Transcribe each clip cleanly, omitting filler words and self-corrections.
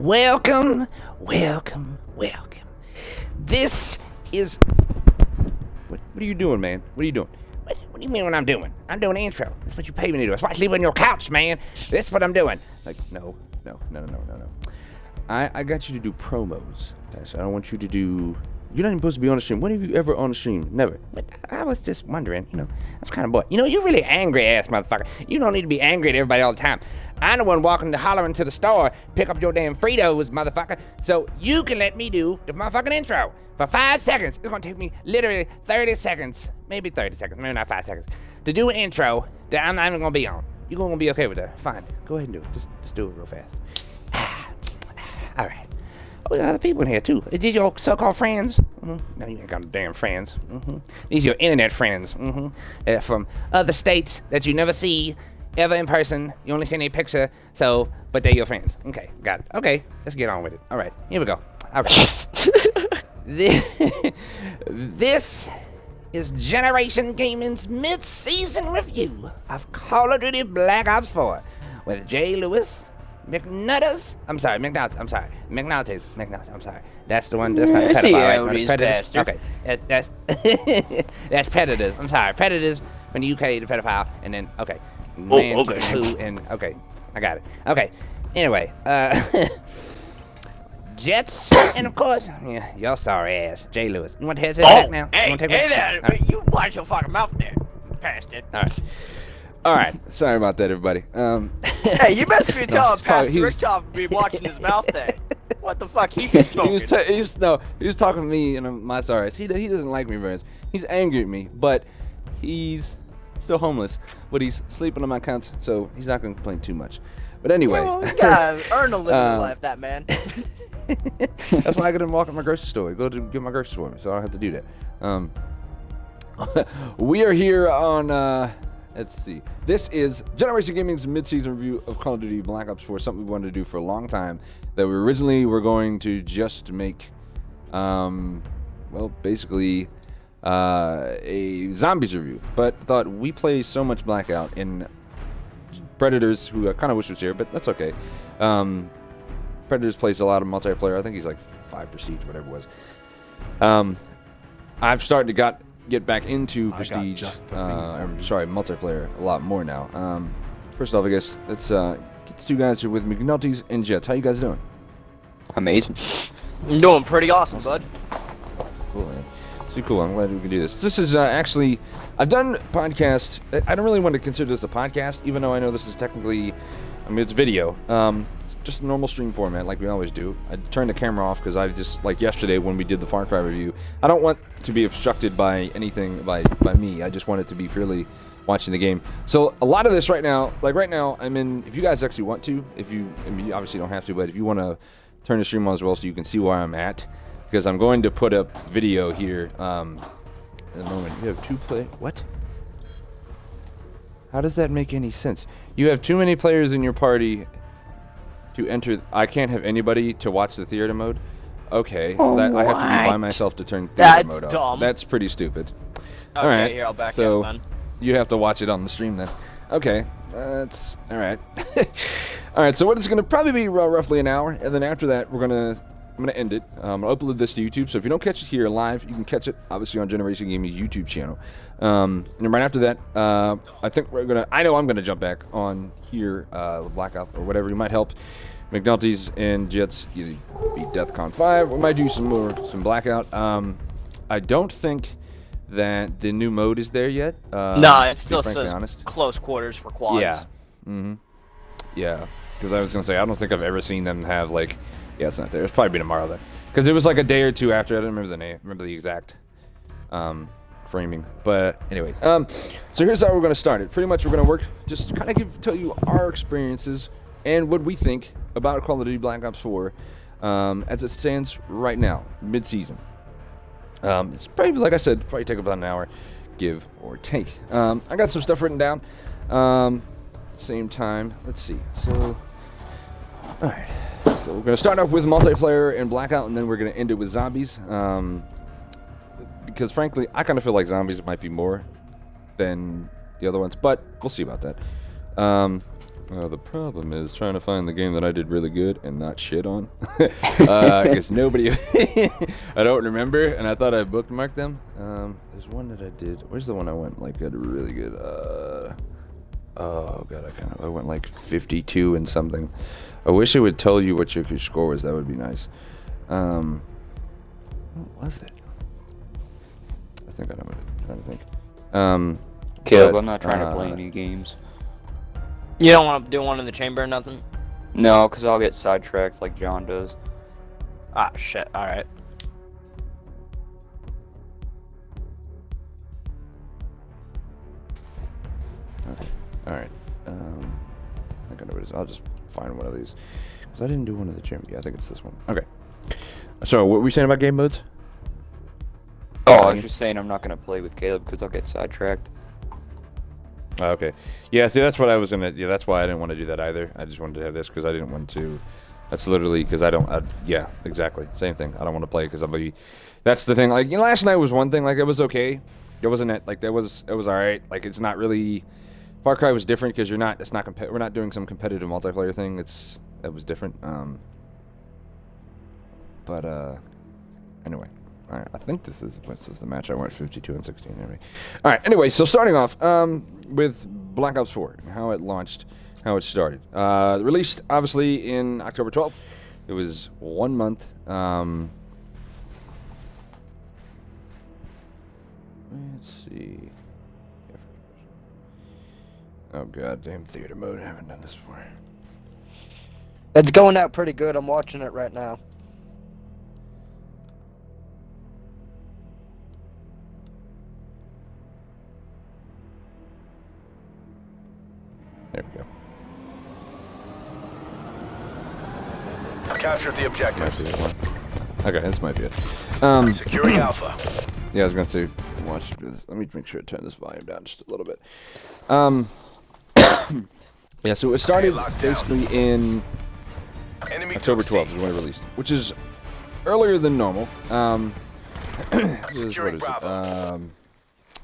Welcome, welcome, welcome. This is... What are you doing, man? What are you doing? What do you mean what I'm doing? I'm doing an intro. That's what you pay me to do. That's why I sleep on your couch, man. That's what I'm doing. Like, no. I got you to do promos. I don't want you to do... You're not even supposed to be on the stream. When have you ever on the stream? Never. But I was just wondering, that's kind of boy. You're really angry ass motherfucker. You don't need to be angry at everybody all the time. I'm the one walking hollering to the store, pick up your damn Fritos, motherfucker. So you can let me do the motherfucking intro for 5 seconds. It's gonna take me literally 30 seconds, maybe 30 seconds, maybe not 5 seconds, to do an intro that I'm not even gonna be on. You're gonna be okay with that? Fine. Go ahead and do it. Just do it real fast. All right. Oh, there are other people in here, too. Is these your so-called friends? Mm-hmm. No, you ain't got no damn friends. Mm-hmm. These are your internet friends. Mm-hmm. From other states that you never see ever in person. You only see any picture, but they're your friends. Okay, got it. Okay, let's get on with it. All right, here we go. All right. This is Generation Gaming's mid-season review of Call of Duty Black Ops 4 with Jay Lewis, McNutters. McNaughty. I'm sorry. That's the one. That's kind of pedophile, right? Predators. Okay. That's Predators. I'm sorry. Predators from the UK, the pedophile, and then okay. Man, okay. Who and okay. I got it. Okay. Anyway, Jets, and of course, yeah, y'all sorry ass, Jay Lewis. You want to head to the back now? Hey, there! Right. You watch your fucking mouth there, bastard. All right. Sorry about that, everybody. Hey, you must be telling Pastor Richtoff to be watching his mouth there. What the fuck he be smoking? he was talking to me, and my sorry. He doesn't like me very much. He's angry at me, but he's still homeless. But he's sleeping on my couch, so he's not going to complain too much. But anyway. Yeah, well, he's got to earn a living life, that man. That's why I got to walk at my grocery store. Go to get my groceries for me, so I don't have to do that. We are here on... Let's see. This is Generation Gaming's mid-season review of Call of Duty Black Ops 4, something we wanted to do for a long time, that we originally were going to just make, basically a zombies review, but thought we play so much Blackout in Predators, who I kind of wish was here, but that's okay. Predators plays a lot of multiplayer. I think he's like 5 Prestige, whatever it was. I've started to get back into Prestige, multiplayer a lot more now. First off, I guess let's get the two guys here with me, McNulty's and Jets. How you guys doing? Amazing. You're doing pretty awesome, bud. Cool, man. So cool. I'm glad we can do this. This is actually, I've done podcast. I don't really want to consider this a podcast, even though I know this is technically, it's video. It's just a normal stream format like we always do. I turned the camera off because I just, like yesterday when we did the Far Cry review, I don't want to be obstructed by anything by me. I just want it to be purely watching the game. So a lot of this right now, I'm in, if you guys actually want to, you obviously don't have to, but if you want to turn the stream on as well so you can see where I'm at, because I'm going to put up video here in a moment. You have what? How does that make any sense? You have too many players in your party to enter. I can't have anybody to watch the theater mode. Okay, I have to be by myself to turn theater mode on. Dumb. That's pretty stupid. Okay, all right, here, I'll back so up, then. You have to watch it on the stream then. Okay, that's all right. All right, so what is going to probably be roughly an hour, and then after that, I'm gonna end it. I'm gonna upload this to YouTube. So if you don't catch it here live, you can catch it obviously on Generation Gaming's YouTube channel. And right after that, I think I know I'm gonna jump back on here, Blackout or whatever. You might help McNulty's and Jets either beat DEFCON 5. We might do some Blackout. I don't think that the new mode is there yet. No, it still says close quarters for quads. Yeah. Mm-hmm. Yeah. Because I was gonna say I don't think I've ever seen them have like. Yeah, it's not there. It's probably be tomorrow then, because it was like a day or two after. I don't remember the name. Remember the exact framing. But anyway, so here's how we're gonna start it. Pretty much, we're gonna work just kind of tell you our experiences and what we think about Call of Duty Black Ops 4 as it stands right now, mid-season. It's probably, like I said, probably take about an hour, give or take. I got some stuff written down. Same time. Let's see. So, all right. So we're going to start off with multiplayer and Blackout, and then we're going to end it with zombies. Because frankly, I kind of feel like zombies might be more than the other ones, but we'll see about that. The problem is trying to find the game that I did really good and not shit on. Because nobody... I don't remember, and I thought I bookmarked them. There's one that I did. Where's the one I went, like, did really good? Oh, God, I went, like, 52 and something. I wish it would tell you what your score was. That would be nice. What was it? I think I know what I'm trying to think. Caleb, I'm not trying to play any games. You don't want to do one in the chamber or nothing? No, because I'll get sidetracked like John does. Ah, shit. Alright. Okay. Alright. I think I know what it is. I'll just find one of these. Because I didn't do one of the chamber. Yeah, I think it's this one. Okay. So, what were we saying about game modes? Oh, I was just saying I'm not going to play with Caleb because I'll get sidetracked. Okay. Yeah, see, that's what I was gonna... Yeah, that's why I didn't want to do that either. I just wanted to have this because I didn't want to... That's literally because I don't... yeah, exactly. Same thing. I don't want to play because I'll be... That's the thing. Like, you know, last night was one thing. Like, it was okay. It wasn't... Like, it was alright. Like, it's not really... Far Cry was different because you're not... It's not... We're not doing some competitive multiplayer thing. It was different. Anyway. Alright, I think this is the match I went 52 and 16 anyway. Alright, anyway, so starting off with Black Ops 4 and how it launched, how it started. Released obviously in October 12th. It was 1 month. Let's see. Oh god, damn theater mode. I haven't done this before. It's going out pretty good. I'm watching it right now. There we go. Captured the objectives. Okay, this might be it. Securing Alpha. Yeah, I was gonna say, watch this. Let me make sure to turn this volume down just a little bit. Yeah, so it started basically in October 12th is when it released, which is earlier than normal. What is it?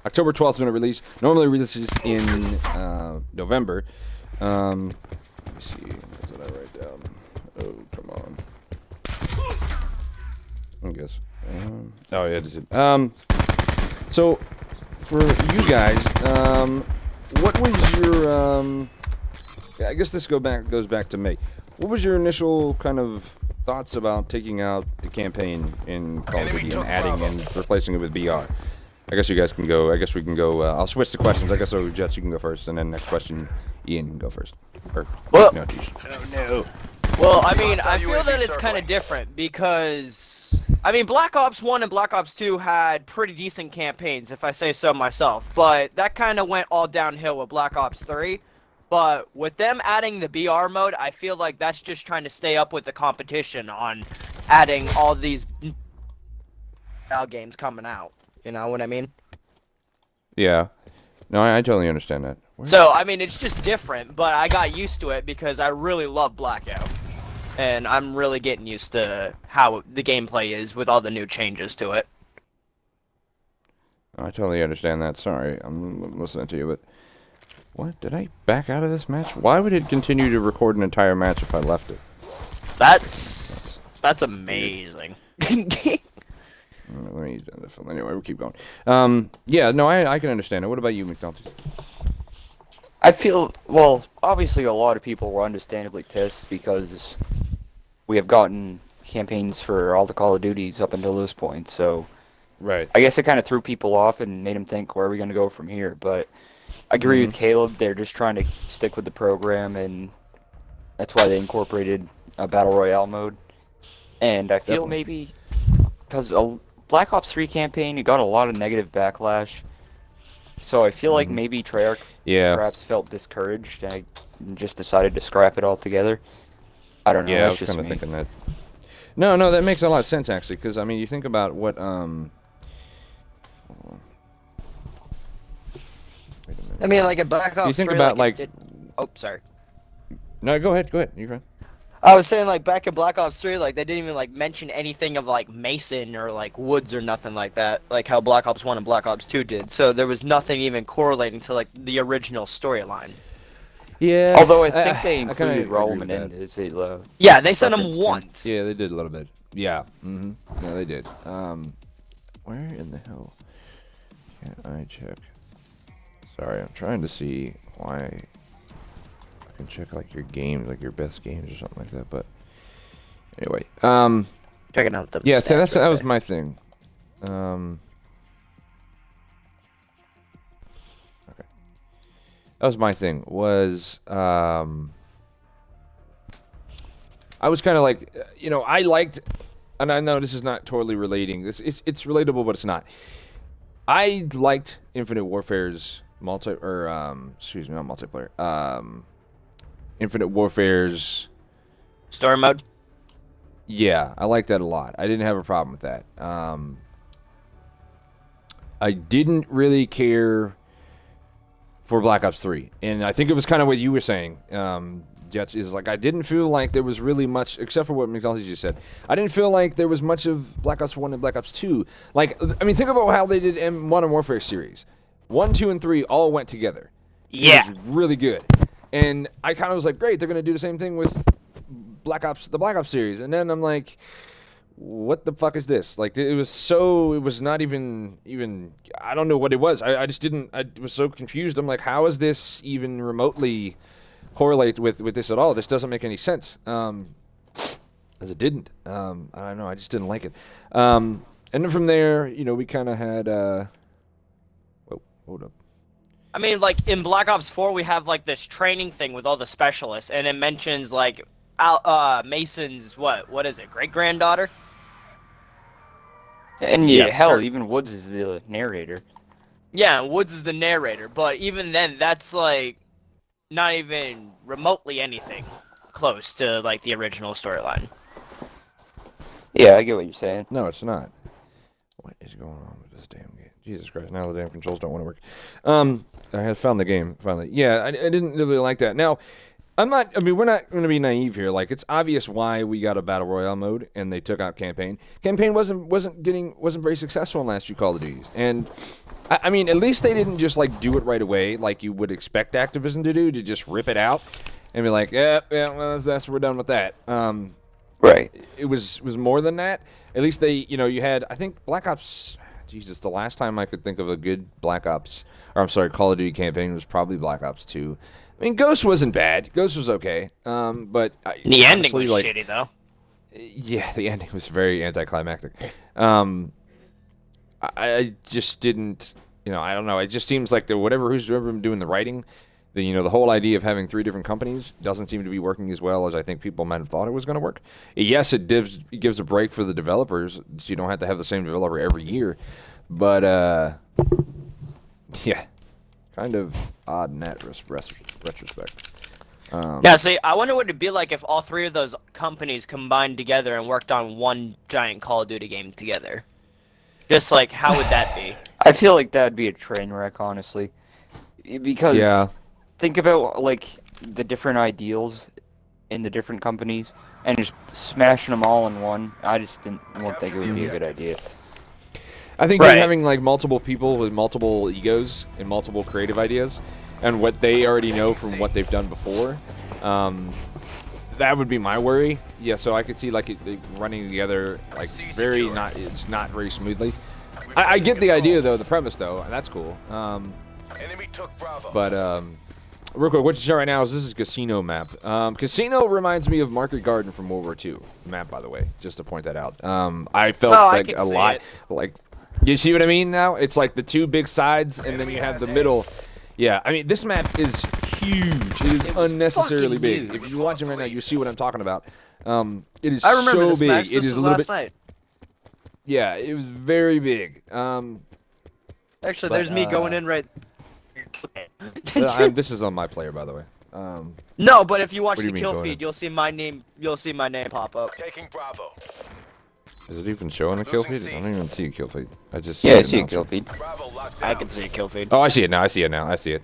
October 12th is when it released. Normally releases in November. Let me see. What did I write down? Oh, come on. I guess. Oh yeah, this is. So for you guys, what was your I guess this goes back to May. What was your initial kind of thoughts about taking out the campaign in Call of Duty and adding and replacing it with BR? I guess you guys can go. I guess we can go. I'll switch the questions. I guess so. Jets, you can go first, and then next question, Ian can go first. Or well, no, Tish. Oh no. Well, I mean, I feel that it's kind of different because I mean, Black Ops 1 and Black Ops 2 had pretty decent campaigns, if I say so myself. But that kind of went all downhill with Black Ops 3. But with them adding the BR mode, I feel like that's just trying to stay up with the competition on adding all these games coming out. You know what I mean? Yeah. No, I totally understand that. So, I mean, it's just different, but I got used to it because I really love Blackout. And I'm really getting used to how the gameplay is with all the new changes to it. I totally understand that. Sorry, I'm listening to you, but... What? Did I back out of this match? Why would it continue to record an entire match if I left it? That's amazing. Let me anyway, we'll keep going. Yeah, no, I can understand it. What about you, McNulty? I feel, well, obviously a lot of people were understandably pissed because we have gotten campaigns for all the Call of Duties up until this point, so... Right. I guess it kind of threw people off and made them think, where are we going to go from here? But I agree with Caleb, they're just trying to stick with the program, and that's why they incorporated a Battle Royale mode. And I feel maybe, because Black Ops 3 campaign, it got a lot of negative backlash. So I feel like maybe Treyarch perhaps felt discouraged and just decided to scrap it altogether. I don't know. Yeah, I was kind of thinking that. No, that makes a lot of sense actually, because I mean, you think about what I mean, like a Black Ops. You think about oh, sorry. No, go ahead. You're fine. I was saying, like, back in Black Ops 3, like, they didn't even, like, mention anything of, like, Mason or, like, Woods or nothing like that, like how Black Ops 1 and Black Ops 2 did. So there was nothing even correlating to, like, the original storyline. Yeah. Although I think they kinda included agree Raul with that. Menendez. They love. Yeah, they sent him Reference to. once. Yeah, they did a little bit. Yeah. Yeah, they did. Where in the hell can I check? Sorry, I'm trying to see why I can check like your games, like your best games or something like that. But anyway, Checking out the yeah, stats so right that was there. my thing. Okay. That was my thing. I was kind of like, I liked, and I know this is not totally relating. It's relatable, but it's not. I liked Infinite Warfare's not multiplayer. Infinite Warfare's Story mode. Yeah, I like that a lot. I didn't have a problem with that. I didn't really care for Black Ops 3, and I think it was kind of what you were saying. Jets is like I didn't feel like there was really much, except for what McNulty just said. I didn't feel like there was much of Black Ops 1 and Black Ops 2. Like, I mean, think about how they did Modern Warfare series. 1, 2, and 3 all went together. Yeah. It was really good. And I kind of was like, great, they're going to do the same thing with the Black Ops series. And then I'm like, what the fuck is this? Like, it was not even, I don't know what it was. I was so confused. I'm like, how is this even remotely correlate with this at all? This doesn't make any sense. As it didn't. I don't know. I just didn't like it. And then from there, we kind of had, whoa, hold up. I mean, like, in Black Ops 4, we have, like, this training thing with all the specialists, and it mentions, like, Mason's, what is it, great-granddaughter? And yeah, hell, even Woods is the narrator. Yeah, Woods is the narrator, but even then, that's, like, not even remotely anything close to, like, the original storyline. Yeah, I get what you're saying. No, it's not. What is going on with this damn game? Jesus Christ, now the damn controls don't want to work. I had found the game, finally. Yeah, I didn't really like that. Now, we're not going to be naive here. Like, it's obvious why we got a Battle Royale mode, and they took out Campaign. Campaign wasn't very successful in last two Call of Duties. And, I mean, at least they didn't just, like, do it right away, like you would expect Activision to do, to just rip it out and be like, yeah, well, we're done with that. Right. It was more than that. At least they, you had, I think, Black Ops, Jesus, the last time I could think of a good Call of Duty campaign was probably Black Ops 2. I mean, Ghost wasn't bad. Ghost was okay. But The ending was shitty, though. Yeah, the ending was very anticlimactic. I just didn't, I don't know. It just seems like who's ever been doing the writing, the whole idea of having three different companies doesn't seem to be working as well as I think people might have thought it was going to work. Yes, it gives a break for the developers, so you don't have to have the same developer every year. But, yeah, kind of odd in that retrospect. Yeah, see, I wonder what it'd be like if all three of those companies combined together and worked on one giant Call of Duty game together. Just like, how would that be? I feel like that'd be a train wreck, honestly. Because think about, like, the different ideals in the different companies and just smashing them all in one. I just won't think it would be a good idea. I think having, like, multiple people with multiple egos and multiple creative ideas and what they already know from what they've done before, that would be my worry. Yeah, so I could see, like, it running together, like, it's not very smoothly. I get the idea, though, the premise, though, and that's cool. Enemy took Bravo. But, real quick, what you show right now is this is Casino map. Casino reminds me of Market Garden from World War II map, by the way, just to point that out. I felt like a lot, like, you see what I mean now? It's like the two big sides, and then you have the middle. Yeah, I mean, this map is huge. It is unnecessarily big. huge. If you're watching right now, you see what I'm talking about. It is I remember so this big. match. It This is was a little last bit. night. Yeah, it was very big. Actually, But, there's me going in right. This is on my player, by the way. No, but if you watch What do the you mean kill going in? feed, you'll see my name. You'll see my name pop up. Taking Bravo. Is it even showing a kill Losing feed? C. I don't even see a kill feed. I just Yeah, I the see a announcement. kill feed. Bravo locked down. I can see a kill feed. Oh, I see it now. I see it now. I see it.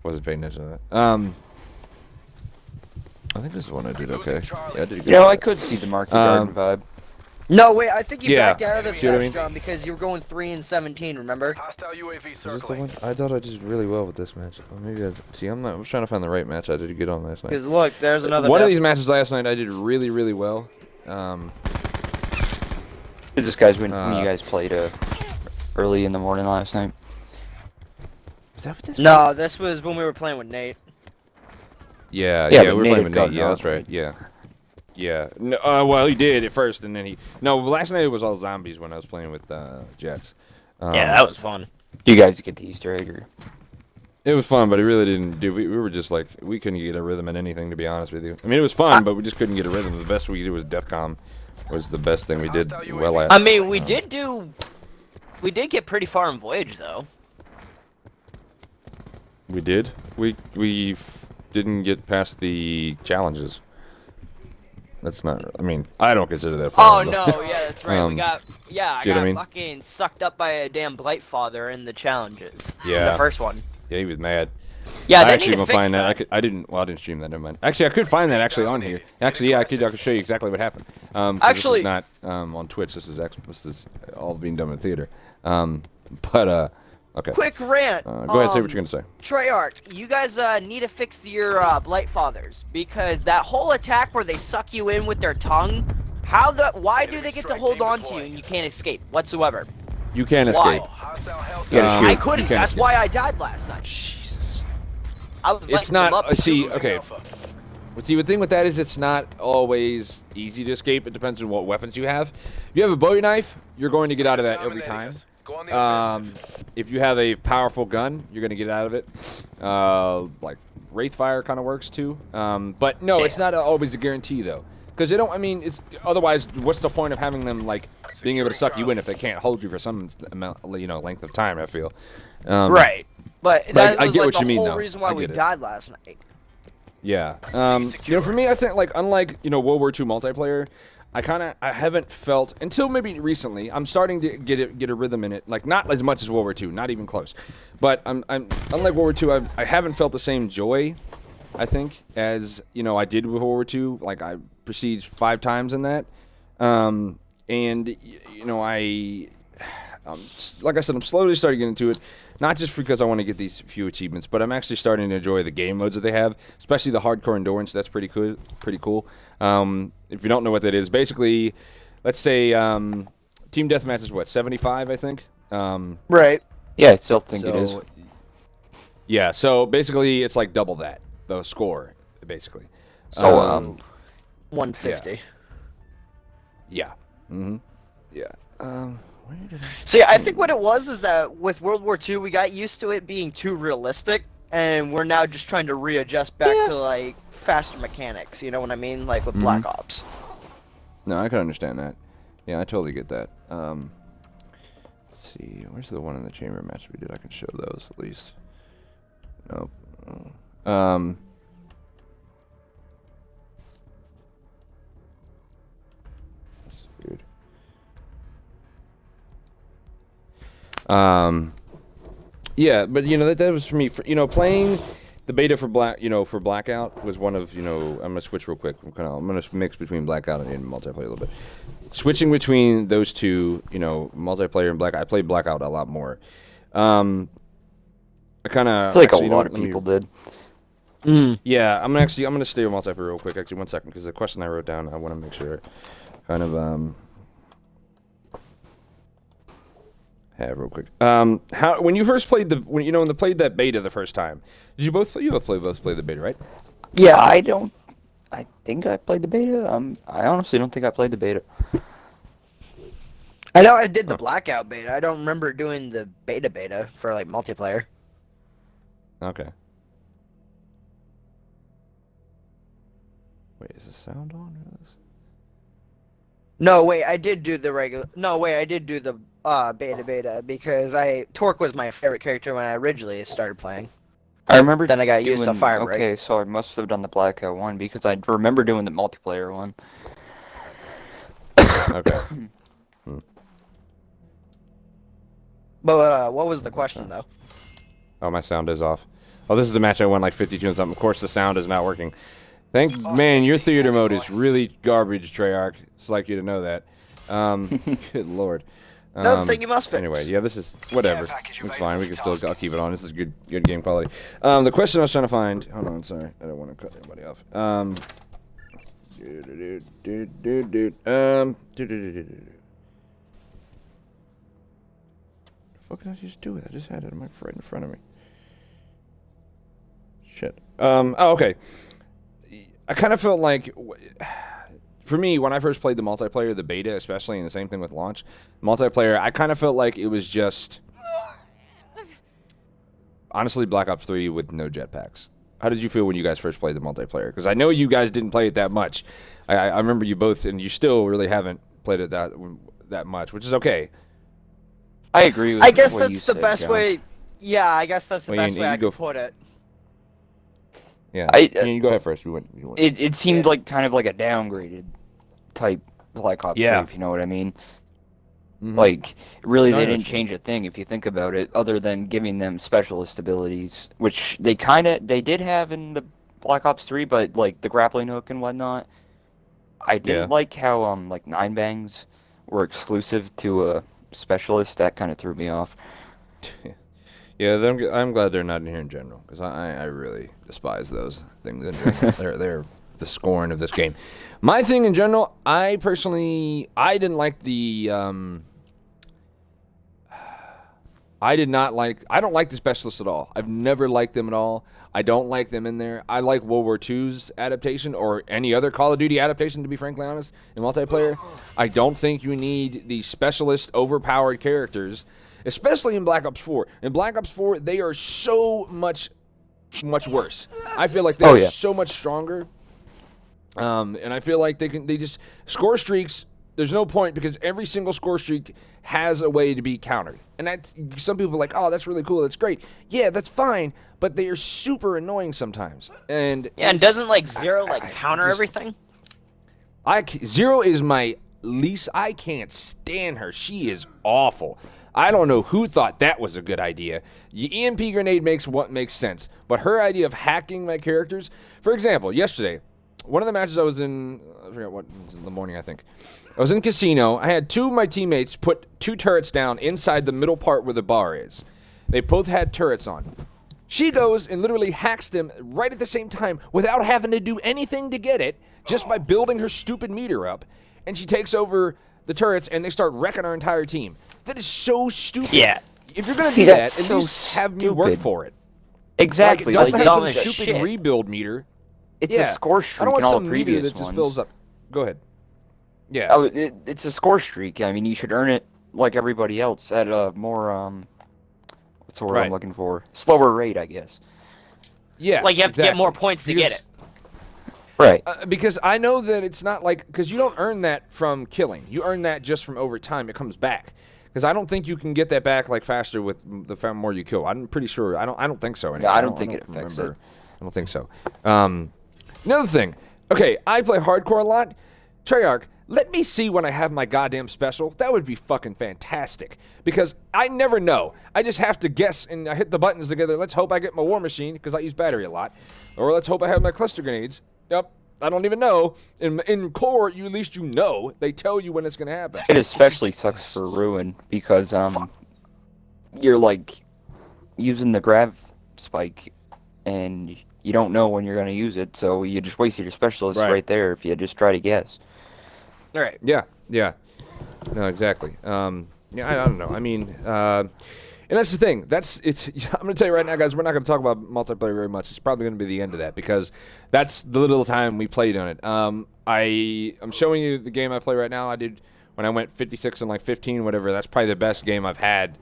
Wasn't paying attention to that. I think this is one I did okay. Yeah, I did good. You know, I could see the Market Garden vibe. No, wait, I think you Yeah. backed out of this See what I match, mean? John, because you were going 3-17, remember? Hostile UAV Is this the circling. one? I thought I did really well with this match. Or maybe see. I'm not. I was trying to find the right match I did good on last night. Because look, there's another One of death. these matches last night I did really, really well. Is this guys when Uh, you guys played early in the morning last night? Is that what this? No, this was when we were playing with Nate. Yeah, Yeah, yeah, but we were Nate playing had with Nate. gotten Yeah, off. that's right. Yeah, yeah. No, well, he did at first, and then he. No, last night it was all zombies when I was playing with Jets. Yeah, that was fun. You guys get the Easter egg or? It was fun, but it really didn't do. We were just like we couldn't get a rhythm in anything, to be honest with you. I mean, it was fun, but we just couldn't get a rhythm. The best we did was DEFCON. Was the best thing we did well at. I mean, we did get pretty far in Voyage, though. We did. We didn't get past the challenges. That's not. I mean, I don't consider that. Oh far, but- no, yeah, that's right. We got, I do you know what I got mean? fucking sucked up by a damn Blight Father in the challenges. Yeah. The first one. Yeah, he was mad. Yeah, I they actually need to will fix find that. I could. I didn't. Well, I didn't stream that. Never mind. Actually, I could find that actually on here. Actually, yeah, I could show you exactly what happened. 'Cause Actually- this is not on Twitch. This is all being done in theater. But okay. Quick rant. Go ahead, say what you're gonna say. Treyarch, you guys need to fix your Blight Fathers because that whole attack where they suck you in with their tongue. Why do they get to hold on to you and you can't escape whatsoever? You can't Why? escape. Hostile health You gotta Um, shoot. I You couldn't. can't That's escape. why I died last night. Jesus. I was It's letting them not. up. See, Losing okay. Alpha. But see, the thing with that is it's not always easy to escape. It depends on what weapons you have. If you have a Bowie knife, you're going to get out of that every Dominating time. us. Go on the offensive. If you have a powerful gun, you're going to get out of it. Like Wraithfire kind of works too. But no, it's not always a guarantee though. Because they don't. I mean, it's otherwise. What's the point of having them like being able to suck you in if they can't hold you for some amount, length of time? I feel. Right. But But that I was get like what the you mean, whole though. reason why I we get it. died last night. Yeah. For me, I think like unlike World War II multiplayer, I haven't felt until maybe recently. I'm starting to get a rhythm in it. Like not as much as World War II, not even close. But I'm unlike World War II. I haven't felt the same joy, I think, as I did with World War II. Like I proceeded 5 times in that, and like I said, I'm slowly starting to get into it. Not just because I want to get these few achievements, but I'm actually starting to enjoy the game modes that they have, especially the hardcore endurance. That's pretty cool. If you don't know what that is, basically, let's say team deathmatch is what 75, I think. Right. Yeah, I still think it is. So- Yeah, so basically, it's like double that the score, basically. So 150. Yeah. Mm-hmm. Yeah. Where did I... See, I think what it was is that with World War II, we got used to it being too realistic, and we're now just trying to readjust back to like faster mechanics. You know what I mean? Like with Black Ops. No, I can understand that. Yeah, I totally get that. Let's see, where's the one in the chamber match we did? I can show those at least. Nope. That's weird. Yeah, but that was for me. Playing the beta for for Blackout was one of I'm gonna switch real quick. I'm gonna mix between Blackout and multiplayer a little bit. Switching between those two, multiplayer and Blackout. I played Blackout a lot more. I kind of I feel like a lot of people did. Yeah, I'm gonna stay with multiplayer real quick. Actually, 1 second, because the question I wrote down, I want to make sure, kind of have real quick. How when you first played when they played that beta the first time, did you both play the beta, right? Yeah. I think I played the beta. I honestly don't think I played the beta. I know I did the Blackout beta. I don't remember doing the beta for like multiplayer. Okay. Wait, is the sound on? No, wait, I did do the regular. No, wait, I did do the beta because Torque was my favorite character when I originally started playing. I remember. Then I got used to doing- fire break. Okay, so I must have done the Blackout one because I remember doing the multiplayer one. Okay. But what was the question though? Oh, my sound is off. Oh, this is the match I won like 52 and something. Of course, the sound is not working. Man, your theater mode is really garbage, Treyarch. It's like you to know that. Good lord. Another thing you must fix. Anyway, yeah, this is whatever. package It's fine. We can available still. for I'll keep it on. This is good game quality. The question I was trying to find. Hold on, sorry. I don't want to cut anybody off. What can I just do with it? I just had it right in front of me. Shit. Oh, okay. I kind of felt like, for me, when I first played the multiplayer, the beta especially, and the same thing with launch, multiplayer, I kind of felt like it was just, honestly, Black Ops 3 with no jetpacks. How did you feel when you guys first played the multiplayer? Because I know you guys didn't play it that much. I remember you both, and you still really haven't played it that much, which is okay. I agree with I guess what you that's the said, best John. way. Yeah, I guess that's the Well, best you way I go could put it. Yeah. I- You go ahead first. It seemed like kind of like a downgraded type Black Ops 3, if you know what I mean. Mhm. Like, really, No, they I know didn't what you change a thing if you think about it, other than giving them specialist abilities, which they did have in the Black Ops 3, but like the grappling hook and whatnot. I didn't like how like 9-bangs were exclusive to a specialist. That kind of threw me off. Yeah, I'm glad they're not in here in general, because I really despise those things in general. they're the scorn of this game. My thing in general, I didn't like the I don't like the specialists at all. I've never liked them at all. I don't like them in there. I like World War II's adaptation, or any other Call of Duty adaptation, to be frankly honest, in multiplayer. I don't think you need these specialist, overpowered characters, especially in Black Ops 4. In Black Ops 4, they are so much worse. I feel like they're so much stronger. And I feel like they just score streaks. There's no point, because every single score streak has a way to be countered. And some people are like, oh, that's really cool, that's great. Yeah, that's fine, but they are super annoying sometimes. And And doesn't like Zero counter everything? Zero is my least. I can't stand her. She is awful. I don't know who thought that was a good idea. The EMP grenade makes sense, but her idea of hacking my characters. For example, yesterday, one of the matches I was in, I forgot what, in the morning I think. I was in casino. I had two of my teammates put 2 turrets down inside the middle part where the bar is. They both had turrets on. She goes and literally hacks them right at the same time without having to do anything to get it, just by building her stupid meter up. And she takes over the turrets, and they start wrecking our entire team. That is so stupid. Yeah. If you're going to See, do that, that's at so least have me work stupid. for it. Exactly. Like, That's don't dumb have as some stupid shit. rebuild meter. It's a score streak I don't want in all some the meter previous that just ones. fills up. Go ahead. Yeah. Oh, it's a score streak. I mean, you should earn it like everybody else at a more what's the word Right. I'm looking for? Slower rate, I guess. Yeah. Like you have to get more exactly. points to get it. Right. Because I know that it's not like, because you don't earn that from killing. You earn that just from over time. It comes back. Because I don't think you can get that back like faster with the more you kill. I'm pretty sure. I don't think so. Anyway. Yeah, I don't think it affects remember. it. I don't think so. Another thing. Okay, I play hardcore a lot. Treyarch, let me see when I have my goddamn special. That would be fucking fantastic. Because I never know. I just have to guess, and I hit the buttons together. Let's hope I get my war machine, because I use battery a lot. Or let's hope I have my cluster grenades. Yep. I don't even know. In core, at least you know. They tell you when it's going to happen. It especially sucks for Ruin because you're like using the grav spike and you don't know when you're going to use it, so you just wasted your specialist right there if you just try to guess. All right. Yeah. No, exactly. Yeah, I don't know. I mean, and that's the thing. I'm going to tell you right now, guys, we're not going to talk about multiplayer very much. It's probably going to be the end of that, because that's the little time we played on it. I'm showing you the game I play right now. I did when I went 56 and like 15, whatever. That's probably the best game I've had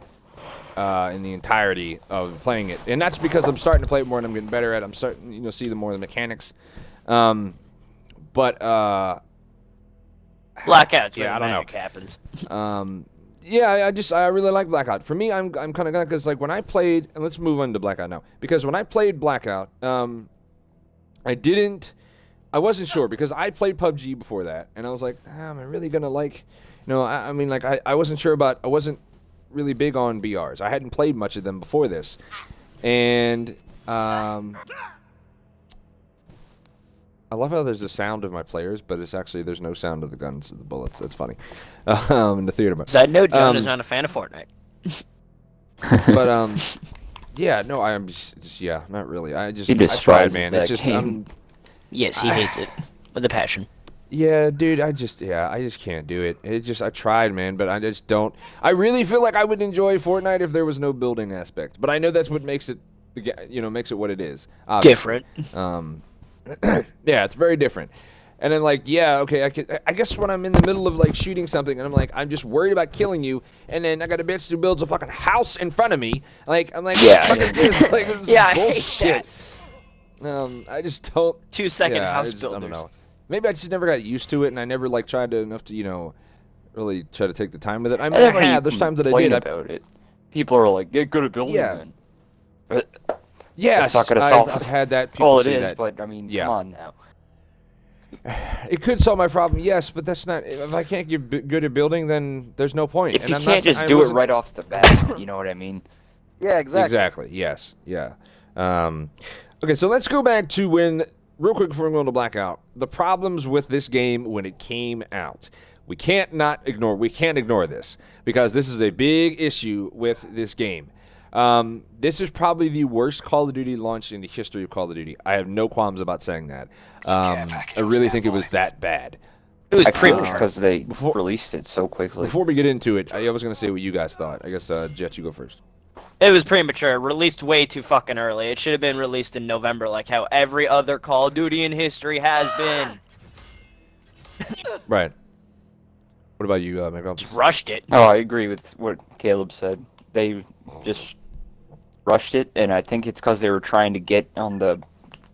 in the entirety of playing it. And that's because I'm starting to play it more and I'm getting better at it. I'm starting, see the more of the mechanics. But Blackouts. Yeah, Where I don't know. magic happens. Yeah, I really like Blackout. For me, I'm kind of glad, because like when I played, and let's move on to Blackout now, because when I played Blackout, I wasn't sure, because I played PUBG before that, and I was like, am I really gonna like, I mean, like I wasn't really big on BRs. I hadn't played much of them before this, and I love how there's the sound of my players, but it's actually there's no sound of the guns, of the bullets. That's funny. In the theater, but Side note: John is not a fan of Fortnite. but yeah, no, I am just yeah, not really. I He tried, despises man. that It's just game. Yes, he hates it with a passion. yeah, dude. I just can't do it. I tried, man, but I just don't. I really feel like I would enjoy Fortnite if there was no building aspect. But I know that's what makes it, makes it what it is. Obviously. Different. Yeah, it's very different. And then like, yeah, okay, I guess when I'm in the middle of like shooting something and I'm like, I'm just worried about killing you, and then I got a bitch who builds a fucking house in front of me. Like, I'm like, Yeah, what the fuck is this? Like, this is Yeah, I hate bullshit. I just don't. 2-second yeah, house I builders. don't know. Maybe I just never got used to it, and I never like tried to enough to really try to take the time with it. I mean, I had those times that I complain did. about it. People are like, get good at building, Yeah. man. But Yes, That's not gonna solve I've it. had that. People all it say is, that. but I mean, Yeah. come on now. It could solve my problem, yes, but that's not. If I can't get good at building, then there's no point. If And you I'm can't not, just do it right off the bat, you know what I mean? Yeah, Exactly. Yes. Yeah. Okay, so let's go back to when, real quick before we go into Blackout, the problems with this game when it came out. We can't ignore this because this is a big issue with this game. This is probably the worst Call of Duty launch in the history of Call of Duty. I have no qualms about saying that. I really think it was that bad. It was I think it's premature. because they Before- released it so quickly. Before we get into it, I was going to say what you guys thought. I guess, Jet, you go first. It was premature. Released way too fucking early. It should have been released in November, like how every other Call of Duty in history has been. Right. What about you, McDonald? Just rushed it. Oh, I agree with what Caleb said. They just rushed it, and I think it's because they were trying to get on the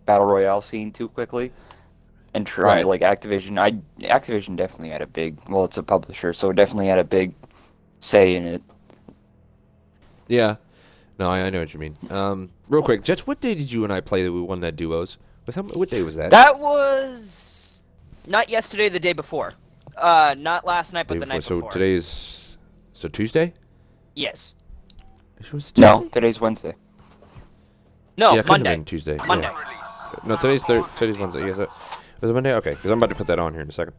Battle Royale scene too quickly. And try, Right. like, Activision definitely had a big, well, it's a publisher, so it definitely had a big say in it. Yeah. No, I know what you mean. Real quick, Jets, what day did you and I play that we won that duos? What day was that? That was not yesterday, the day before. Not last night, but Day the night before. before. So today's Tuesday? Yes. It was No, Tuesday? today's Wednesday. No, Yeah, it couldn't have Monday. been Tuesday. yeah. Monday. No, today's Wednesday. Yes, was it Monday? Okay, because I'm about to put that on here in a second.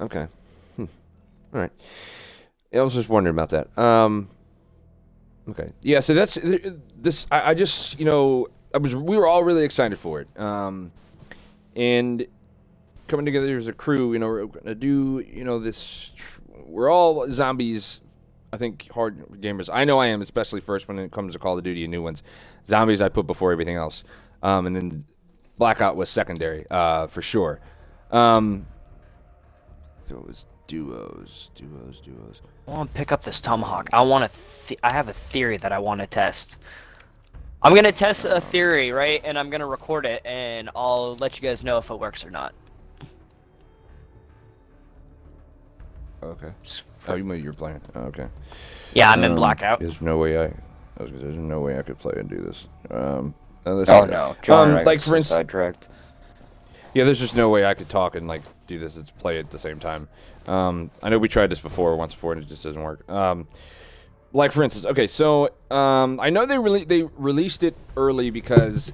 Okay. All right. Yeah, I was just wondering about that. Okay. Yeah. So that's this. I just we were all really excited for it. And coming together as a crew, we're gonna do this. We're all zombies. I think hard gamers. I know I am, especially first when it comes to Call of Duty and new ones. Zombies I put before everything else. And then Blackout was secondary, for sure. So it was duos. I want to pick up this tomahawk. I have a theory that I want to test. I'm gonna test a theory, right? And I'm gonna record it, and I'll let you guys know if it works or not. Okay. Oh, you made your plan. Oh, okay. Yeah, I'm in Blackout. There's no way there's no way I could play and do this. Oh no, John and I like got for so instance, sidetracked. yeah, there's just no way I could talk and like do this and play at the same time. I know we tried this once before, and it just doesn't work. Like for instance, okay, so I know they released it early because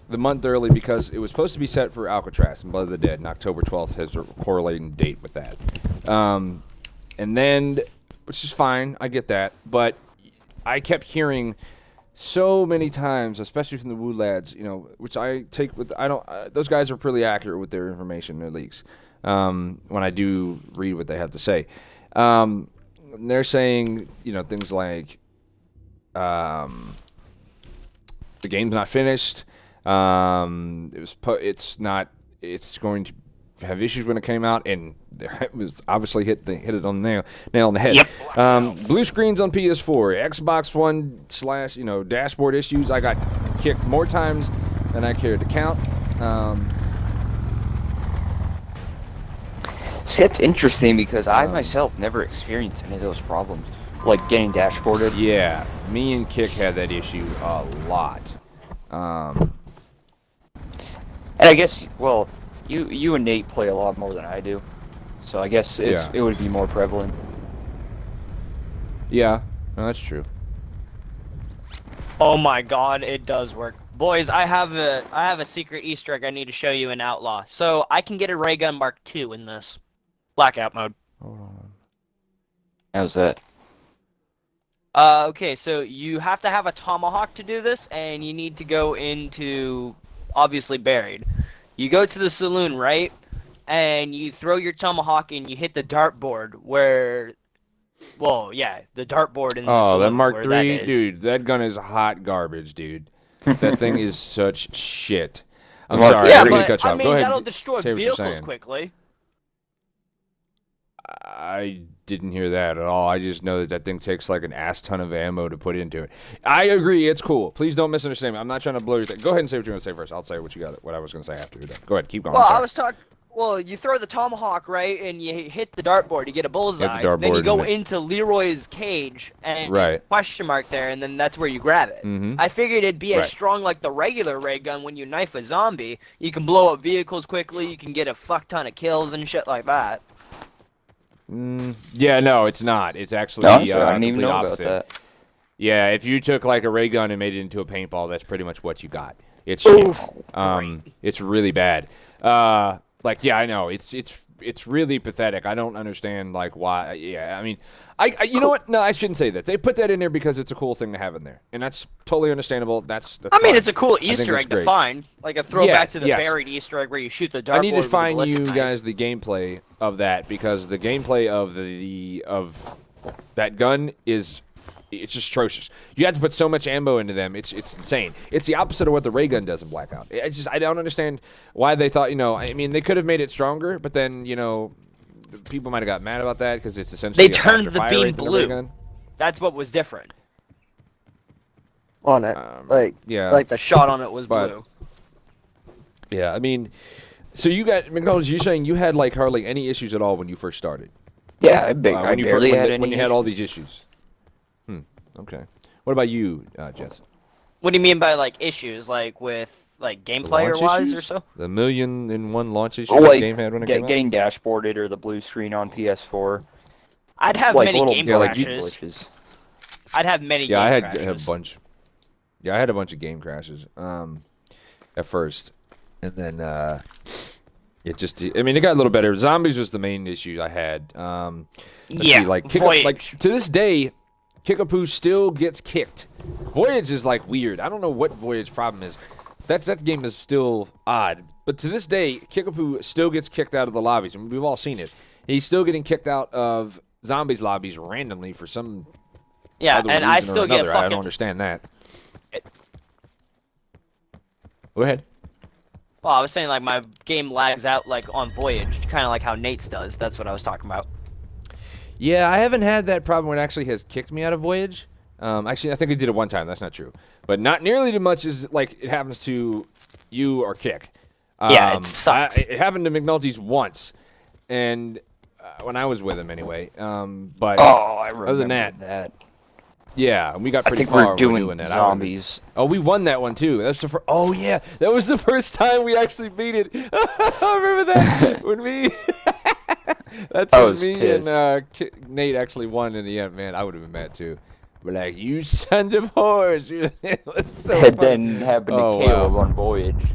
the month early because it was supposed to be set for Alcatraz and Blood of the Dead, and October 12th has a correlating date with that. And then, which is fine, I get that, but I kept hearing so many times, especially from the Woo lads, which I take with, those guys are pretty accurate with their information, their leaks, when I do read what they have to say. They're saying, things like, the game's not finished, it's going to have issues when it came out, and it was obviously hit it on the nail on the head. Yep. Blue screens on PS4, Xbox One / dashboard issues. I got kicked more times than I cared to count. See, that's interesting because I myself never experienced any of those problems, like getting dashboarded. Yeah, me and Kick had that issue a lot. And I guess, well, you and Nate play a lot more than I do, so I guess it would be more prevalent. Yeah, no, that's true. Oh my god, it does work Boys, I have a secret Easter egg I need to show you in Outlaw. So I can get a ray gun Mark II in this blackout mode. Hold on. How's that? Okay, so you have to have a tomahawk to do this, and you need to go into obviously buried. You go to the saloon, right? And you throw your tomahawk and you hit the dartboard where, well, yeah, the dartboard in the Oh, saloon. that Mark where that III, is. dude, that gun is hot garbage, dude. That thing is such shit. I'm Mark sorry, Yeah, I didn't cut but you I off. mean Go ahead. that'll destroy say what you're vehicles saying. quickly. I didn't hear that at all. I just know that that thing takes like an ass ton of ammo to put into it. I agree, it's cool. Please don't misunderstand me. I'm not trying to blow your thing. Go ahead and say what you're going to say first. I'll say what you got. What I was going to say after you're done. Go ahead, keep going. Well, I'm sorry. I was talking. Well, you throw the tomahawk right, and you hit the dartboard. You get a bullseye. dartboard Then you go and it- into Leroy's cage and Right. question mark there, and then that's where you grab it. Mhm. I figured it'd be Right. as strong like the regular ray gun when you knife a zombie. You can blow up vehicles quickly. You can get a fuck ton of kills and shit like that. Yeah, no, it's not. It's actually No, sure, I didn't even complete know opposite. about that. Yeah, if you took like a ray gun and made it into a paintball, that's pretty much what you got. It's shit. It's really bad. Like, yeah, I know. It's really pathetic. I don't understand like why. Yeah, I mean, I you know what? No, I shouldn't say that. They put that in there because it's a cool thing to have in there, and that's totally understandable. That's I mean, fine. it's a cool think Easter it's egg to great. find, like a throwback to the yes. buried Easter egg where you shoot the dartboard. I need to with a find ballistic you knife. guys the gameplay of that because the gameplay of of that gun is it's just atrocious. You have to put so much ammo into them. It's insane. It's the opposite of what the ray gun does in Blackout. I don't understand why they thought, I mean, they could have made it stronger, but then, people might have got mad about that because it's essentially They a turned faster the fire beam rate than a ray blue. gun. That's what was different. On it, Yeah. Like the shot on it was But- blue. Yeah, I mean, so you got McDonald's. You're saying you had like hardly any issues at all when you first started. Yeah, I When you barely when had the- any when you had all issues. these issues. Okay. What about you, Jess? What do you mean by like issues, like with like The gameplay or launch wise issues? or so? The 1,000,001 launch issue Oh, the like game had when it came out? getting dashboarded or the blue screen on PS4. I'd have Like many little game like crashes. glitches. I'd have many Yeah, I game had a crashes. bunch. Yeah, I had a bunch of game crashes. At first, and then it just. I mean, it got a little better. Zombies was the main issue I had. Let's Yeah, see, like Voyage. like to this day, Kickapoo still gets kicked. Voyage is like weird. I don't know what Voyage problem is. That game is still odd. But to this day, Kickapoo still gets kicked out of the lobbies. I mean, we've all seen it. He's still getting kicked out of zombies lobbies randomly for some Yeah, other and I reason or still get another. I don't fucking. understand that. Go ahead. Well, I was saying like my game lags out like on Voyage, kind of like how Nate's does. That's what I was talking about. Yeah, I haven't had that problem when it actually has kicked me out of Voyage. Actually, I think I did it one time. That's not true. But not nearly as much as like it happens to you or Kick. Yeah, it sucks. It happened to McNulty's once, and when I was with him anyway. But Oh, I remember other than that, that. yeah, and we got I pretty think far we're when doing that. zombies. Oh, we won that one too. That's the oh yeah, that was the first time we actually beat it. I remember that when we. That's I when was me pissed. and Nate actually won in the end. Man, I would have been mad too. But like, you sons of whores. It was so It funny. then happened to Oh, Caleb wow. on Voyage.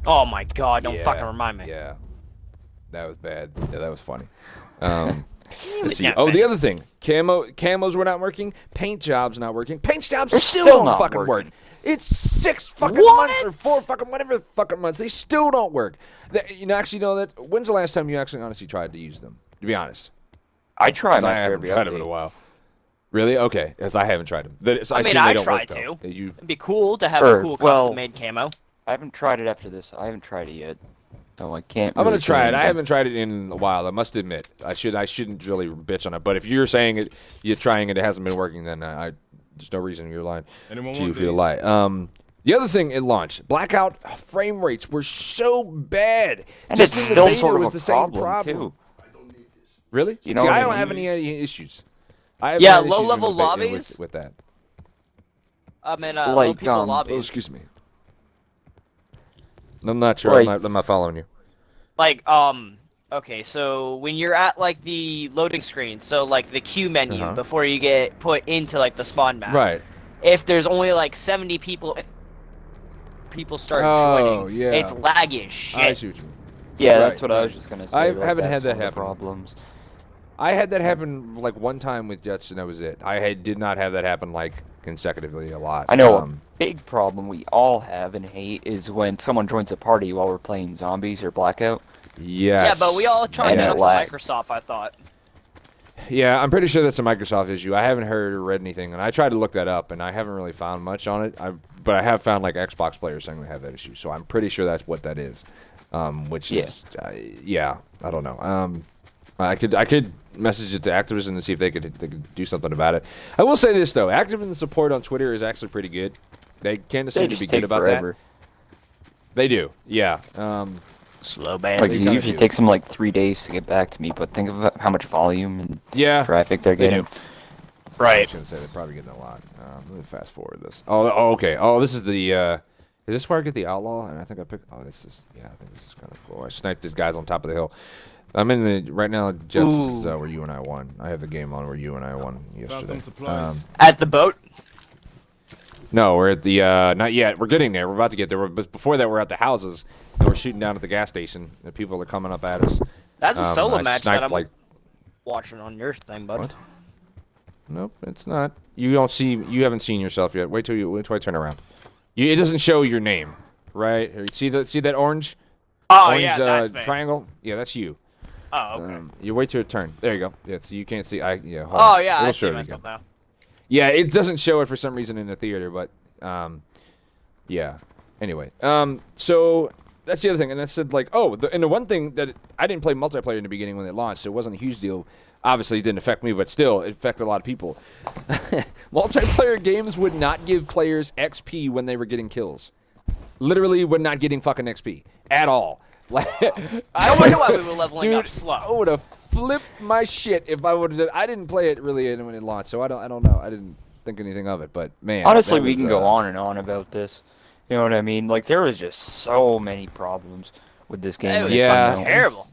Oh my god! Don't Yeah, fucking remind me. Yeah, that was bad. Yeah, that was funny. Let's see. Yeah, Oh, the funny. other thing, camos were not working. Paint jobs not working. Paint jobs They're still still don't not fucking work. working. It's 6 fucking months or 4 fucking whatever fucking months. They still don't work. Actually know that. When's the last time you actually honestly tried to use them? To be honest, I try 'Cause my I haven't every tried them in a update. while. Really? Okay, because I haven't tried them. I mean, assume I they don't try work, though. to. You It'd be cool to have Or, a cool well- custom-made camo. I haven't tried it after this. I haven't tried it yet. So I can't. I'm gonna really say try it. I anything. haven't tried it in a while. I must admit. I shouldn't really bitch on it. But if you're saying it, you're trying it, it hasn't been working, then there's no reason you're lying. Anyone To want if you these? lie. The other thing it launched, Blackout frame rates were so bad. And Just it's in the still beta sort of was a the same problem, too. Really? You know See, what I I don't mean? have any issues. I haven't Yeah, had issues low-level in the beta lobbies? with that. I mean, Like, low people oh, Oh, lobbies. excuse me. I'm not sure. Like- I'm not following you. Like, okay, so when you're at like the loading screen, so like the queue menu Uh-huh. before you get put into like the spawn map. Right. If there's only like 70 people, people start Oh, joining. yeah. It's laggy as shit. I see what you mean. Yeah, that's Right, what I right. was just gonna say. I like, haven't that's had that one of the happen. Problems. I had that happen like one time with Jets, and that was it. Did not have that happen like consecutively a lot. I know a big problem we all have and hate is when someone joins a party while we're playing zombies or blackout. Yes. Yeah, but we all tried And that it with lagged. Microsoft, I thought. Yeah, I'm pretty sure that's a Microsoft issue. I haven't heard or read anything, and I tried to look that up, and I haven't really found much on it. But I have found like Xbox players saying they have that issue, so I'm pretty sure that's what that is. Which is, yeah, I don't know. I could message it to Activision and see if they could do something about it. I will say this though, Activision support on Twitter is actually pretty good. They kind of seem to be good about that. They do, yeah. Slow Like, bastard. it usually takes them like 3 days to get back to me, but think of how much volume and traffic they're they getting. do. I was gonna say they're probably getting a lot. Let me fast forward this. Oh, okay. Oh, this is the. Is this where I get the outlaw? And I think I picked. Oh, this is. Yeah, I think this is kind of cool. I sniped these guys on top of the hill. I'm in the right now. Jets is where you and I won. I have the game on where you and I won yesterday. Found some supplies. At the boat? No, we're at the. Not yet. We're getting there. We're about to get there. But before that, we're at the houses and we're shooting down at the gas station. And people are coming up at us. That's a solo I match sniped, that I'm like, watching on your thing, bud. What? Nope, it's not. You don't see. You haven't seen yourself yet. Wait till I turn around. It doesn't show your name, right? See that orange? Oh, orange, yeah, that's me. triangle. Yeah, that's you. Oh, okay. You wait till it turn. There you go. Yeah, so you can't see. Hold Oh, on. yeah, It'll I show see it myself again. now. Yeah, it doesn't show it for some reason in the theater, but yeah. Anyway, so that's the other thing, and I said like, and the one thing that I didn't play multiplayer in the beginning when it launched, so it wasn't a huge deal. Obviously, it didn't affect me, but still, it affected a lot of people. Multiplayer games would not give players XP when they were getting kills. Literally, would not getting fucking XP at all. Like, I wonder why we were leveling dude, up slow. I would have flipped my shit if I would have. I didn't play it really when it launched, so I don't know. I didn't think anything of it, but man. Honestly, that we was, can go on and on about this. You know what I mean? Like, there was just so many problems with this game. It was Yeah. fucking terrible.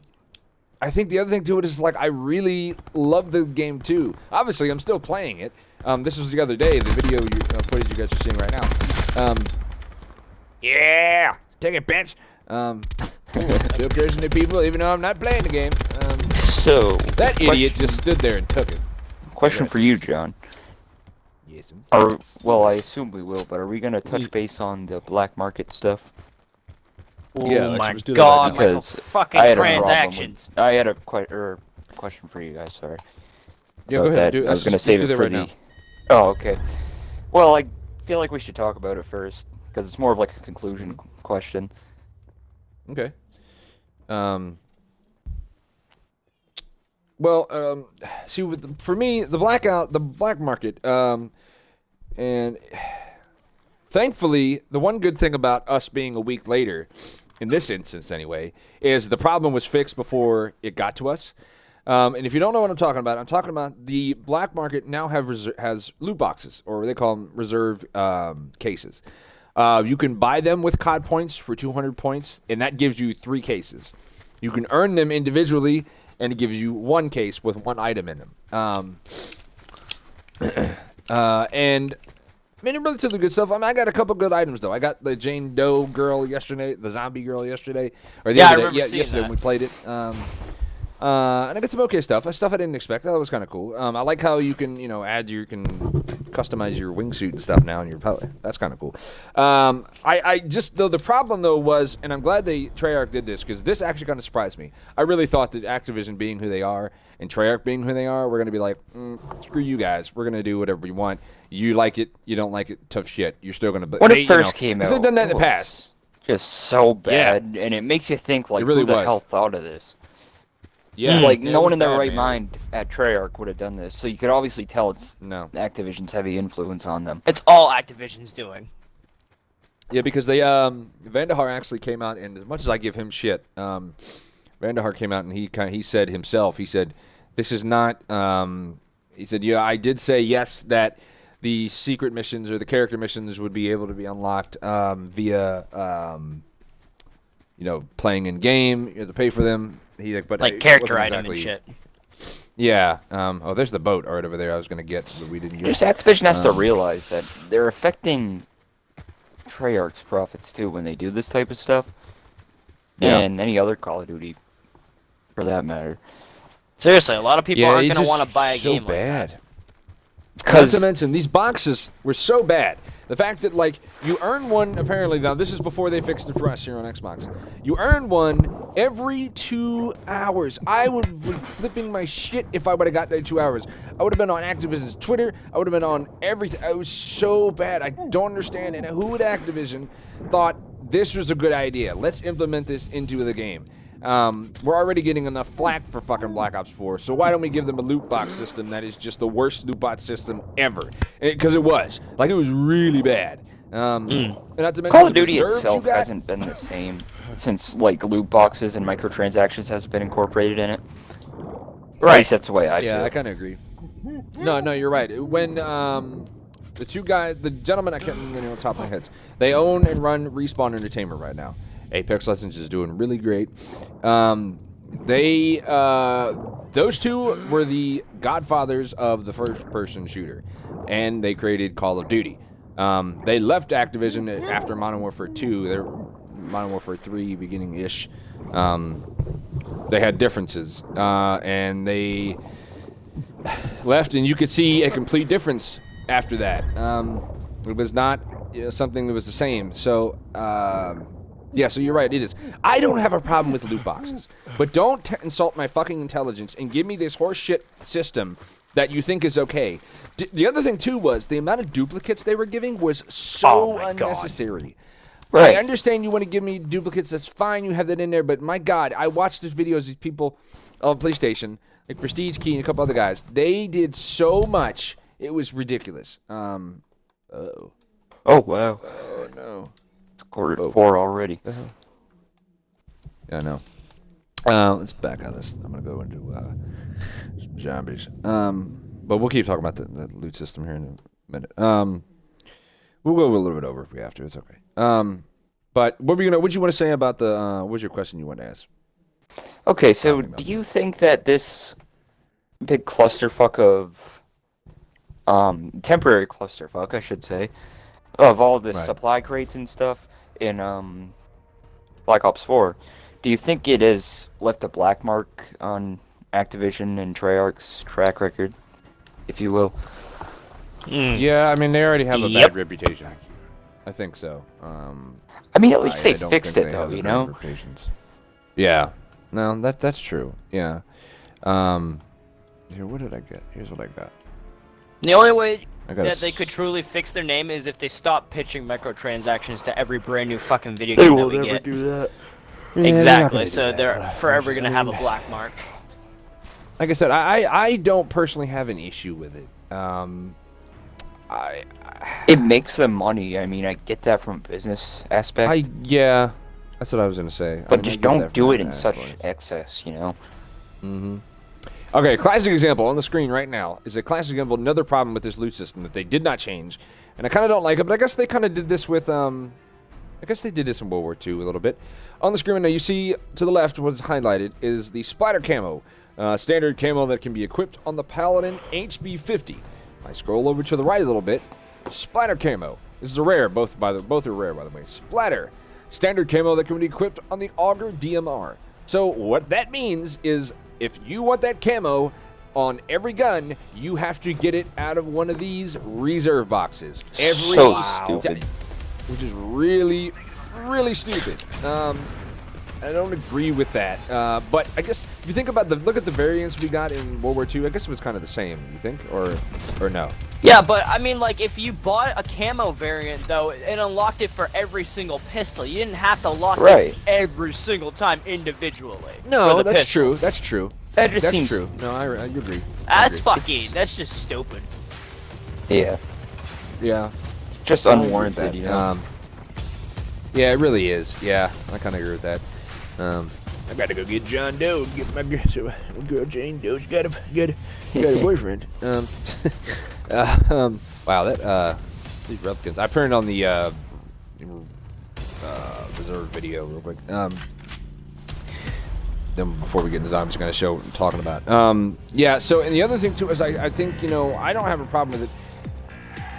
I think the other thing to it is like I really love the game too. Obviously, I'm still playing it. This was the other day. The video footage you guys are seeing right now. Yeah, take it, bitch. Still cursing at people even though I'm not playing the game. So, That idiot just stood there and took it. question for you, John. Yes. Well, I assume we will, but are we gonna touch base on the black market stuff? Yeah, Oh let's my just do that god, right now. Michael, Because fucking I had a problem with- transactions. I had a question for you guys. Sorry. Yeah, about go ahead. that. I was gonna just save do it that for right the. now. Oh, okay. Well, I feel like we should talk about it first because it's more of like a conclusion question. Okay. Well, see, for me, the black market, and thankfully, the one good thing about us being a week later, in this instance anyway, is the problem was fixed before it got to us. And if you don't know what I'm talking about the black market now has loot boxes, or they call them reserve cases. You can buy them with COD points for 200 points, and that gives you 3 cases. You can earn them individually, and it gives you 1 case with 1 item in them. And I mean, relatively good stuff. I mean, I got a couple good items though. I got the Jane Doe girl yesterday, the zombie girl yesterday, or the Yeah, I other day- remember seeing yesterday that. when we played it. And I got some okay stuff. Stuff I didn't expect. That was kind of cool. I like how you can, you can customize your wingsuit and stuff now in your pellet. That's kind of cool. I just though the problem though was, and I'm glad Treyarch did this because this actually kind of surprised me. I really thought that Activision being who they are and Treyarch being who they are, we're gonna be like, screw you guys. We're gonna do whatever we want. You like it, you don't like it, tough shit. You're still gonna. When it first came out, they've done that in it the past. was just so bad, and it makes you think like, It really who the was. hell thought of this? Yeah, Like, it no one was in their bad, right man. mind at Treyarch would have done this. So you could obviously tell it's No. Activision's heavy influence on them. It's all Activision's doing. Yeah, because they Vandahar actually came out, and as much as I give him shit, Vandahar came out and he said himself, he said, this is not. He said, yeah, I did say yes that the secret missions or the character missions would be able to be unlocked via playing in game. You have to pay for them. But Like it character wasn't item and exactly- shit. Yeah. There's the boat right over there. I was gonna get, but we didn't get. Just Activision has to realize that they're affecting Treyarch's profits too when they do this type of stuff. Yeah. And any other Call of Duty, for that matter. Seriously, a lot of people aren't it's going to just want to buy a so game like bad. that. Not to mention, these boxes were so bad. The fact that, like, you earn one, apparently, now this is before they fixed it for us here on Xbox. You earn one every 2 hours. I would be flipping my shit if I would have got that 2 hours. I would have been on Activision's Twitter. I would have been on everything. It was so bad. I don't understand. And who at Activision thought this was a good idea? Let's implement this into the game. We're already getting enough flack for fucking Black Ops 4, so why don't we give them a loot box system that is just the worst loot box system ever? Because it was. Like, it was really bad. And not to mention Call of the Duty reserves itself you got. hasn't been the same since like loot boxes and microtransactions has been incorporated in it. At least that's the way I Yeah, feel. I kind of agree. No, you're right. When the two guys, the gentlemen, I can't remember on top of my head, they own and run Respawn Entertainment right now. Apex Legends is doing really great. Those two were the godfathers of the first-person shooter, and they created Call of Duty. They left Activision after Modern Warfare 2. They're Modern Warfare 3 beginning-ish. They had differences, and they left, and you could see a complete difference after that. It was not something that was the same. So, yeah, so you're right, it is. I don't have a problem with loot boxes, but don't insult my fucking intelligence and give me this horseshit system that you think is okay. The other thing, too, was the amount of duplicates they were giving was so unnecessary. Right. I understand you want to give me duplicates, that's fine, you have that in there, but my God, I watched these videos of these people on PlayStation, like Prestige Key and a couple other guys. They did so much, it was ridiculous. Oh wow. Oh, no. It's quarter to 4 already. Yeah, I know. Let's back out of this. I'm gonna go into some zombies. But we'll keep talking about the loot system here in a minute. We'll go a little bit over if we have to. It's okay. But what you want to say about the? What was your question you want to ask? Okay, so do you think that this big clusterfuck of temporary clusterfuck, I should say, of all this supply crates and stuff in Black Ops 4, do you think it has left a black mark on Activision and Treyarch's track record, if you will? Yeah, I mean they already have a bad reputation. I think so. I mean, at least they don't fixed think it they though, have you the know? reputations. Yeah. No, that's true. Yeah. Here, what did I get? Here's what I got. The only way I got that they could truly fix their name is if they stop pitching microtransactions to every brand new fucking video game that we get. do that. Exactly, so they're forever gonna have a black mark. Like I said, I don't personally have an issue with it. It makes them money. I mean, I get that from a business aspect. Yeah, that's what I was gonna say. But just don't do it in such excess, you know? Mm-hmm. Okay, classic example on the screen right now is a classic example. Another problem with this loot system that they did not change, and I kind of don't like it. But I guess they kind of did this with I guess they did this in World War II a little bit. On the screen now, you see to the left what's highlighted is the splatter camo, standard camo that can be equipped on the Paladin HB50. I scroll over to the right a little bit. Splatter camo. This is a rare. Both are rare, by the way. Splatter. Standard camo that can be equipped on the Auger DMR. So what that means is if you want that camo on every gun, you have to get it out of one of these reserve boxes. So stupid. Which is really, really stupid. I don't agree with that. But I guess if you think about look at the variants we got in World War II, I guess it was kind of the same, you think? Or no? Yeah, but I mean, like, if you bought a camo variant, though, it unlocked it for every single pistol. You didn't have to lock it every single time individually. No, that's true. That's true. That just That's seems true. No, you agree. That's fucking. That's just stupid. Yeah. Yeah. Just unwarranted, you know? Yeah, it really is. Yeah, I kind of agree with that. I gotta go get John Doe and get my girl Jane Doe's got a boyfriend. Wow, these replicants. I turned on the reserve video real quick. Then before we get into zombies, I'm gonna show what I'm talking about. Yeah. So, and the other thing too is I think I don't have a problem with it.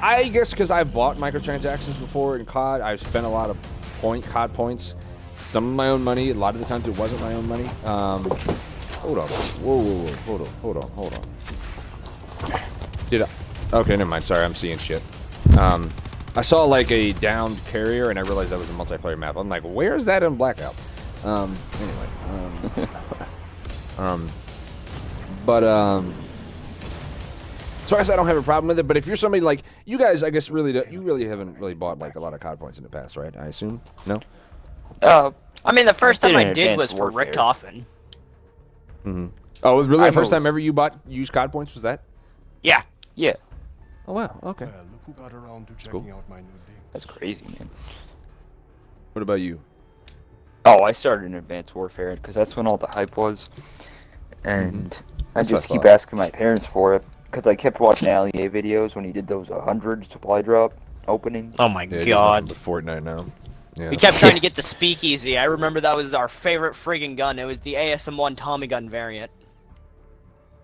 I guess because I've bought microtransactions before in COD, I've spent a lot of COD points. Some of my own money. A lot of the times it wasn't my own money. Hold on. Whoa. Hold on. Did I? Okay, never mind. Sorry, I'm seeing shit. I saw like a downed carrier, and I realized that was a multiplayer map. I'm like, where is that in Blackout? Anyway. So I guess I don't have a problem with it. But if you're somebody like you guys, I guess you really haven't really bought like a lot of COD points in the past, right? I assume. No. I mean, the first time I did Advanced was for Warfare. Richtofen. Mm-hmm. Oh, really? The first time ever you used COD points was that? Yeah. Yeah, Oh wow. Okay. Well, look who got around to cool. checking out my new thing. that's crazy, man. What about you? Oh, I started in Advanced Warfare because that's when all the hype was, and I That's what just I keep thought. asking my parents for it because I kept watching Ali A videos when he did those 100 supply drop openings. Oh my Yeah, god. the Fortnite now. Yeah. We kept trying to get the speakeasy. I remember that was our favorite friggin' gun. It was the ASM-1 Tommy gun variant.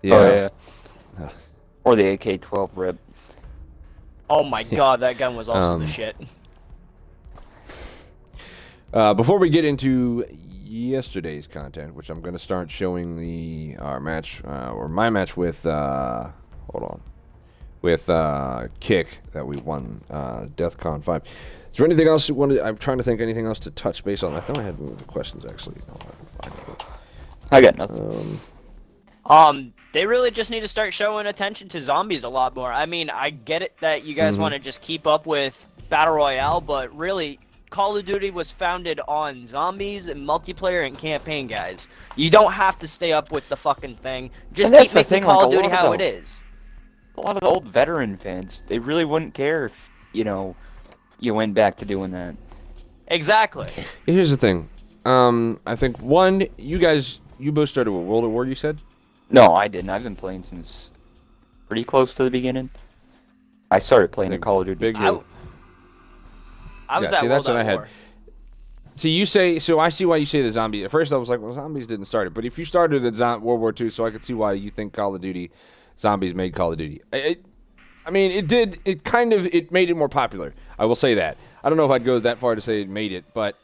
Oh yeah. Ugh. Or the AK-12 rip. Oh my god, that gun was also the Um, shit. Before we get into yesterday's content, which I'm going to start showing our match or my match with with Kick that we won DEFCON 5. Is there anything else you wanted? I'm trying to think anything else to touch base on. I thought I had more questions actually. I got nothing. They really just need to start showing attention to zombies a lot more. I mean, I get it that you guys want to just keep up with Battle Royale, but really, Call of Duty was founded on zombies and multiplayer and campaign, guys. You don't have to stay up with the fucking thing. Just And that's keep the making thing, Call like, of a Duty lot of how the- it is. A lot of the old veteran fans, they really wouldn't care if, you went back to doing that. Exactly. Here's the thing. I think you both started with World at War. You said. No, I didn't. I've been playing since pretty close to the beginning. I started playing the Call of Duty. Big I deal. was Yeah, at see, World that's what at I had. War. See, you say so. I see why you say the zombie. At first, I was like, well, zombies didn't start it. But if you started at World War II, so I could see why you think Call of Duty, zombies made Call of Duty. I mean, it did. It made it more popular. I will say that. I don't know if I'd go that far to say it made it, but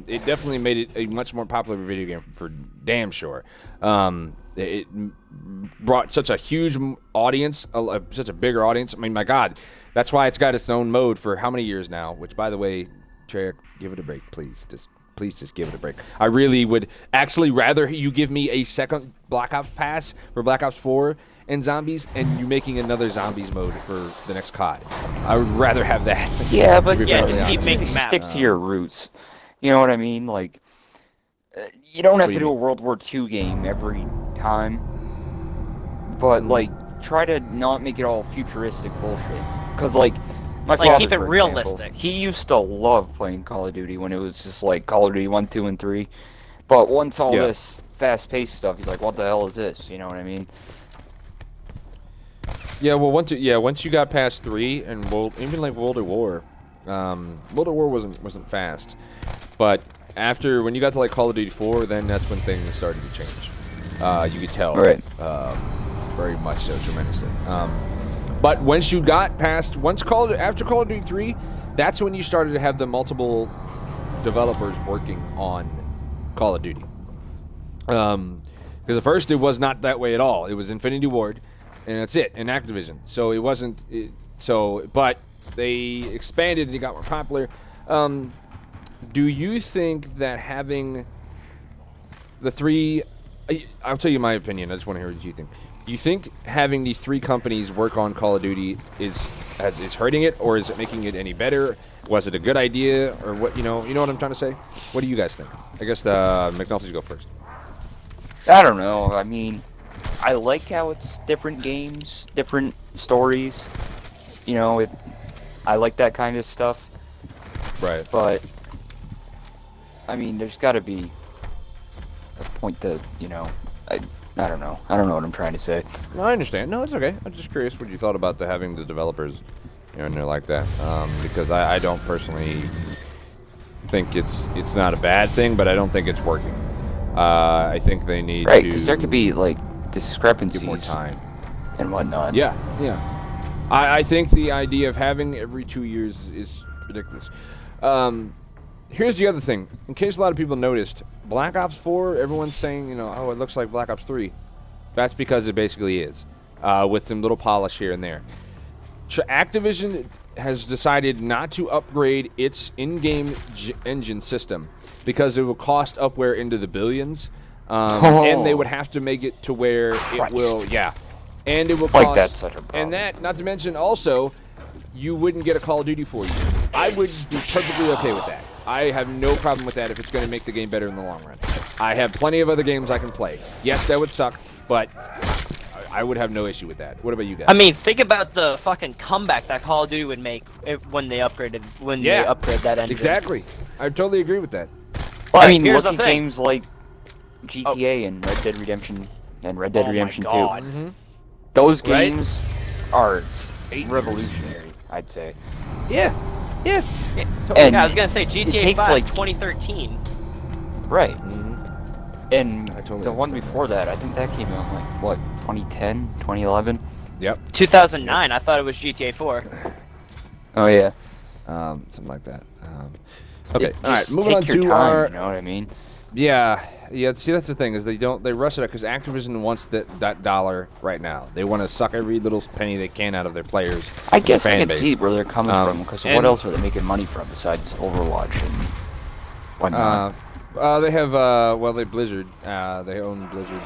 it definitely made it a much more popular video game for damn sure. It brought such a huge audience, such a bigger audience. I mean, my God, that's why it's got its own mode for how many years now? Which, by the way, Treyarch, give it a break, please. Please just give it a break. I really would actually rather you give me a second Black Ops pass for Black Ops 4 and zombies, and you making another zombies mode for the next COD. I would rather have that. Yeah, but Yeah, perfectly just keep honest. making maps. Stick to your roots. You know what I mean? Like, you don't have do to you do a World War II game every time, but like, try to not make it all futuristic bullshit. Cause like, my Like, father, keep it for example, realistic. he used to love playing Call of Duty when it was just like Call of Duty 1, 2, and 3. But once all Yeah. this fast-paced stuff, he's like, "What the hell is this?" You know what I mean? Yeah, well, once you got past 3 and even like World at War, World at War wasn't fast, but after when you got to like Call of Duty 4, then that's when things started to change. You could tell, Right. Very much so, tremendously. But once you got past after Call of Duty 3, that's when you started to have the multiple developers working on Call of Duty. Because at first it was not that way at all. It was Infinity Ward, and that's it, and Activision. So it wasn't. But they expanded and it got more popular. Do you think that having the three? I'll tell you my opinion. I just want to hear what you think. Do you think having these three companies work on Call of Duty is hurting it, or is it making it any better? Was it a good idea, or what? You know what I'm trying to say. What do you guys think? I guess McNulty, go first. I don't know. I mean, I like how it's different games, different stories. You know, I like that kind of stuff. Right. But I mean, there's got to be a point to, I don't know. I don't know what I'm trying to say. No, I understand. No, it's okay. I'm just curious what you thought about having the developers, in there like that. Because I don't personally think it's not a bad thing, but I don't think it's working. I think they need Right, to because there could be like give discrepancies more time. and whatnot. Yeah. I think the idea of having every 2 years is ridiculous. Here's the other thing. In case a lot of people noticed, Black Ops 4, everyone's saying, oh, it looks like Black Ops 3. That's because it basically is, with some little polish here and there. Activision has decided not to upgrade its in-game engine system because it will cost upware into the billions, and they would have to make it to where it will, and it will cost, that's such a problem. and that, not to mention also, you wouldn't get a Call of Duty for you. I would be perfectly okay with that. I have no problem with that if it's going to make the game better in the long run. I have plenty of other games I can play. Yes, that would suck, but I would have no issue with that. What about you guys? I mean, think about the fucking comeback that Call of Duty would make when they upgrade that engine. Exactly. I totally agree with that. But I mean, here's look the at thing. games like GTA and Red Dead Redemption and Red Dead Oh my Redemption 2. God. Those Right? games are revolutionary, I'd say. Yeah. And Yeah, I was gonna say it GTA takes 5 like 2013. right. And I totally the one before that, I think that came out like what, 2010, 2011? Yep. 2009. I thought it was GTA 4. Oh yeah. Something like that. Okay. Just All right. Moving on take your to time, our. you know what I mean? Yeah. See, that's the thing is they rush it up because Activision wants that dollar right now. They want to suck every little penny they can out of their players. I guess their I fan can base. see where they're coming from because and- what else are they making money from besides Overwatch and whatnot? They have they Blizzard. They own Blizzard.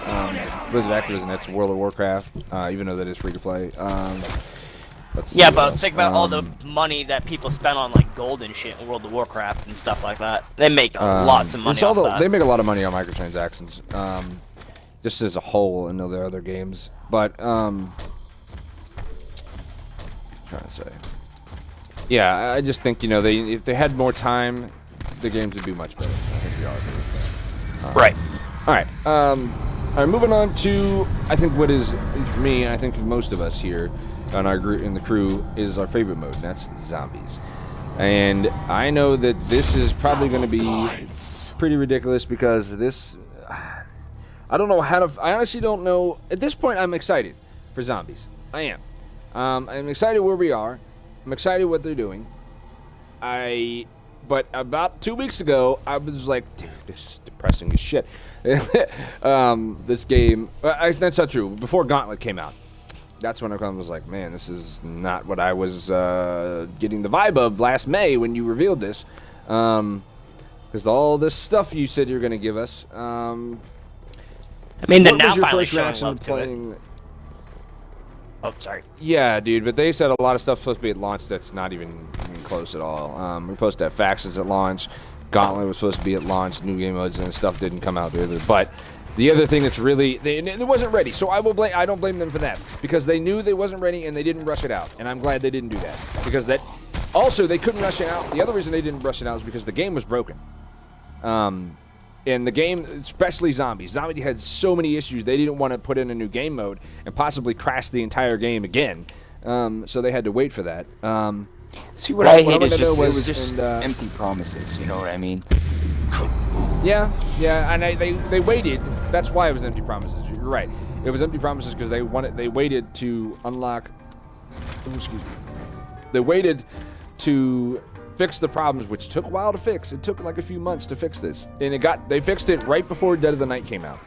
Blizzard Activision. That's World of Warcraft. Even though that is free to play. Let's see Yeah, what but else. think about all the money that people spend on like gold and shit in World of Warcraft and stuff like that. They make lots of money it's all off that. They make a lot of money on microtransactions. Just as a whole, and their other games. But trying to say. Yeah, I just think if they had more time, the games would be much better. I think we all agree with that. Right. All right. All right. Moving on to I think what is for me, and I think for most of us here on our group in the crew is our favorite mode, and that's zombies. And I know that this is probably going to be pretty ridiculous because this. I don't know how to. I honestly don't know. At this point, I'm excited for zombies. I am. I'm excited where we are. I'm excited what they're doing. But about 2 weeks ago, I was like, dude, this is depressing as shit. This game, that's not true. Before Gauntlet came out, that's when I was like, man, this is not what I was getting the vibe of last May when you revealed this. Because all this stuff you said you're going to give us. I mean, they're what now was your finally first showing reaction love to to it. playing? Oh, sorry. Yeah, dude, but they said a lot of stuff's supposed to be at launch that's not even close at all. We're supposed to have Factions at launch. Gauntlet was supposed to be at launch. New game modes and stuff didn't come out either. But the other thing that's really... It wasn't ready, so I don't blame them for that. Because they knew they wasn't ready and they didn't rush it out. And I'm glad they didn't do that. Because that... Also, they couldn't rush it out. The other reason they didn't rush it out is because the game was broken. And the game, especially Zombies. Zombie had so many issues, they didn't want to put in a new game mode and possibly crash the entire game again. So they had to wait for that. See, what I hate wanted is to know just, it was- was just and, empty promises, you know what I mean? Yeah, and they waited. That's why it was empty promises. You're right. It was empty promises because they waited to unlock. Oh, excuse me. They waited to fix the problems, which took a while to fix. It took like a few months to fix this, and they fixed it right before Dead of the Night came out.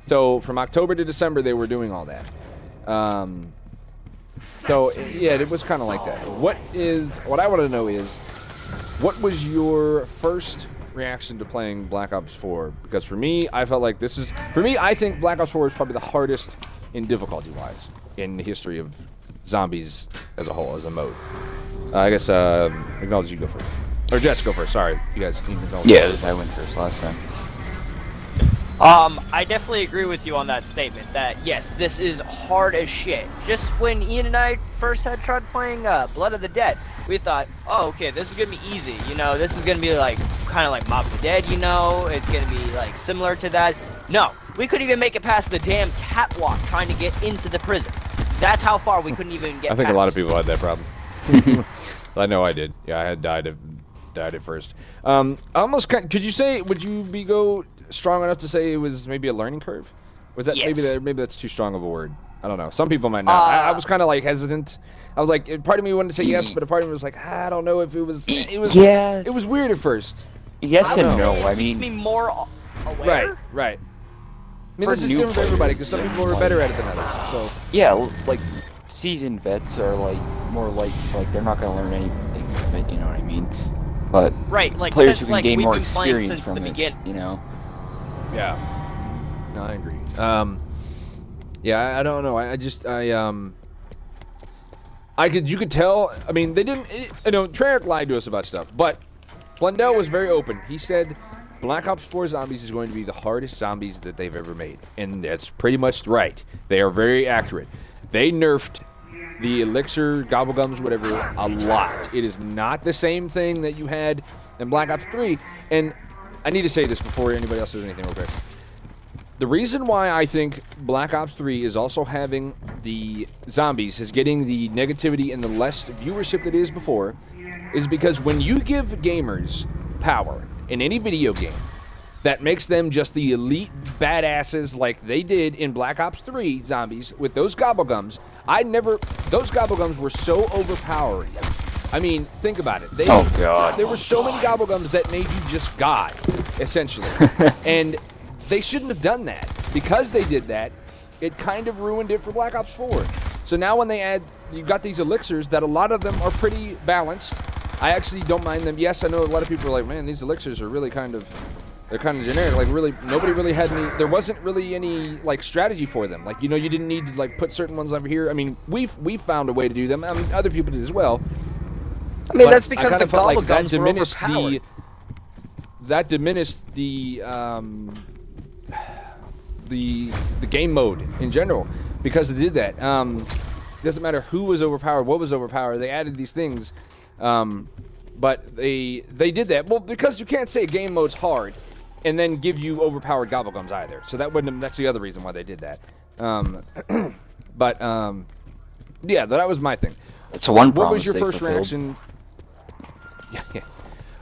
So from October to December, they were doing all that. So yeah, it was kind of like that. What I want to know is, what was your first reaction to playing Black Ops 4? Because for me, I felt like I think Black Ops 4 is probably the hardest in difficulty-wise in the history of zombies as a whole, as a mode. I guess acknowledge you go first. Or Jess, go first. Sorry, you guys. Yeah, I went first last time. I definitely agree with you on that statement. That yes, this is hard as shit. Just when Ian and I first had tried playing Blood of the Dead, we thought, oh, okay, this is gonna be easy. You know, this is gonna be like kind of like Mob of the Dead. You know, it's gonna be like similar to that. No, we couldn't even make it past the damn catwalk trying to get into the prison. That's how far we couldn't even get. I think past. a lot of people had that problem. I know I did. Yeah, I had died at first. Almost. Could you say? Would you go strong enough to say it was maybe a learning curve? Was that Yes. maybe that's too strong of a word? I don't know. Some people might not. I was kind of like hesitant. I was like, part of me wanted to say yes, but a part of me was like, I don't know if it was. Yeah. It was weird at first. Yes I and would no. say it I makes me mean, more aware. Right. I mean, For this is new different for everybody because some players, people are like- better at it than others. So yeah, like seasoned vets are like more like they're not gonna learn anything from it. You know what I mean? But Right, like players since who can like gain we've more been playing experience since the from it, beginning. you know. yeah. No, I agree. Yeah, I don't know. You could tell. I mean, they didn't. Treyarch lied to us about stuff, but Blundell was very open. He said Black Ops 4 Zombies is going to be the hardest zombies that they've ever made, and that's pretty much right. They are very accurate. They nerfed the elixir, gobblegums, whatever, a lot. It is not the same thing that you had in Black Ops 3, and I need to say this before anybody else says anything real quick. The reason why I think Black Ops 3 is also having the zombies, is getting the negativity and the less viewership that it is before, is because when you give gamers power in any video game, that makes them just the elite badasses like they did in Black Ops 3 zombies with those gobblegums. Those gobblegums were so overpowering. I mean, think about it. Oh, God. There were so many gobblegums that made you just God, essentially. And they shouldn't have done that. Because they did that, it kind of ruined it for Black Ops 4. So now when they add, you've got these elixirs that a lot of them are pretty balanced. I actually don't mind them. Yes, I know a lot of people are like, man, these elixirs are really they're kind of generic. Like, really, nobody really had any, there wasn't really any, like, strategy for them. Like, you didn't need to, like, put certain ones over here. I mean, we found a way to do them. I mean, other people did as well. I mean, But that's I because kinda the felt like gobblegums were overpowered. that diminished the game mode in general because they did that. Doesn't matter who was overpowered, what was overpowered. They added these things, but they did that. Well, because you can't say game mode's hard and then give you overpowered gobblegums either. So that's the other reason why they did that. Yeah, that was my thing. It's one What promise was your they first fulfilled. reaction? Yeah.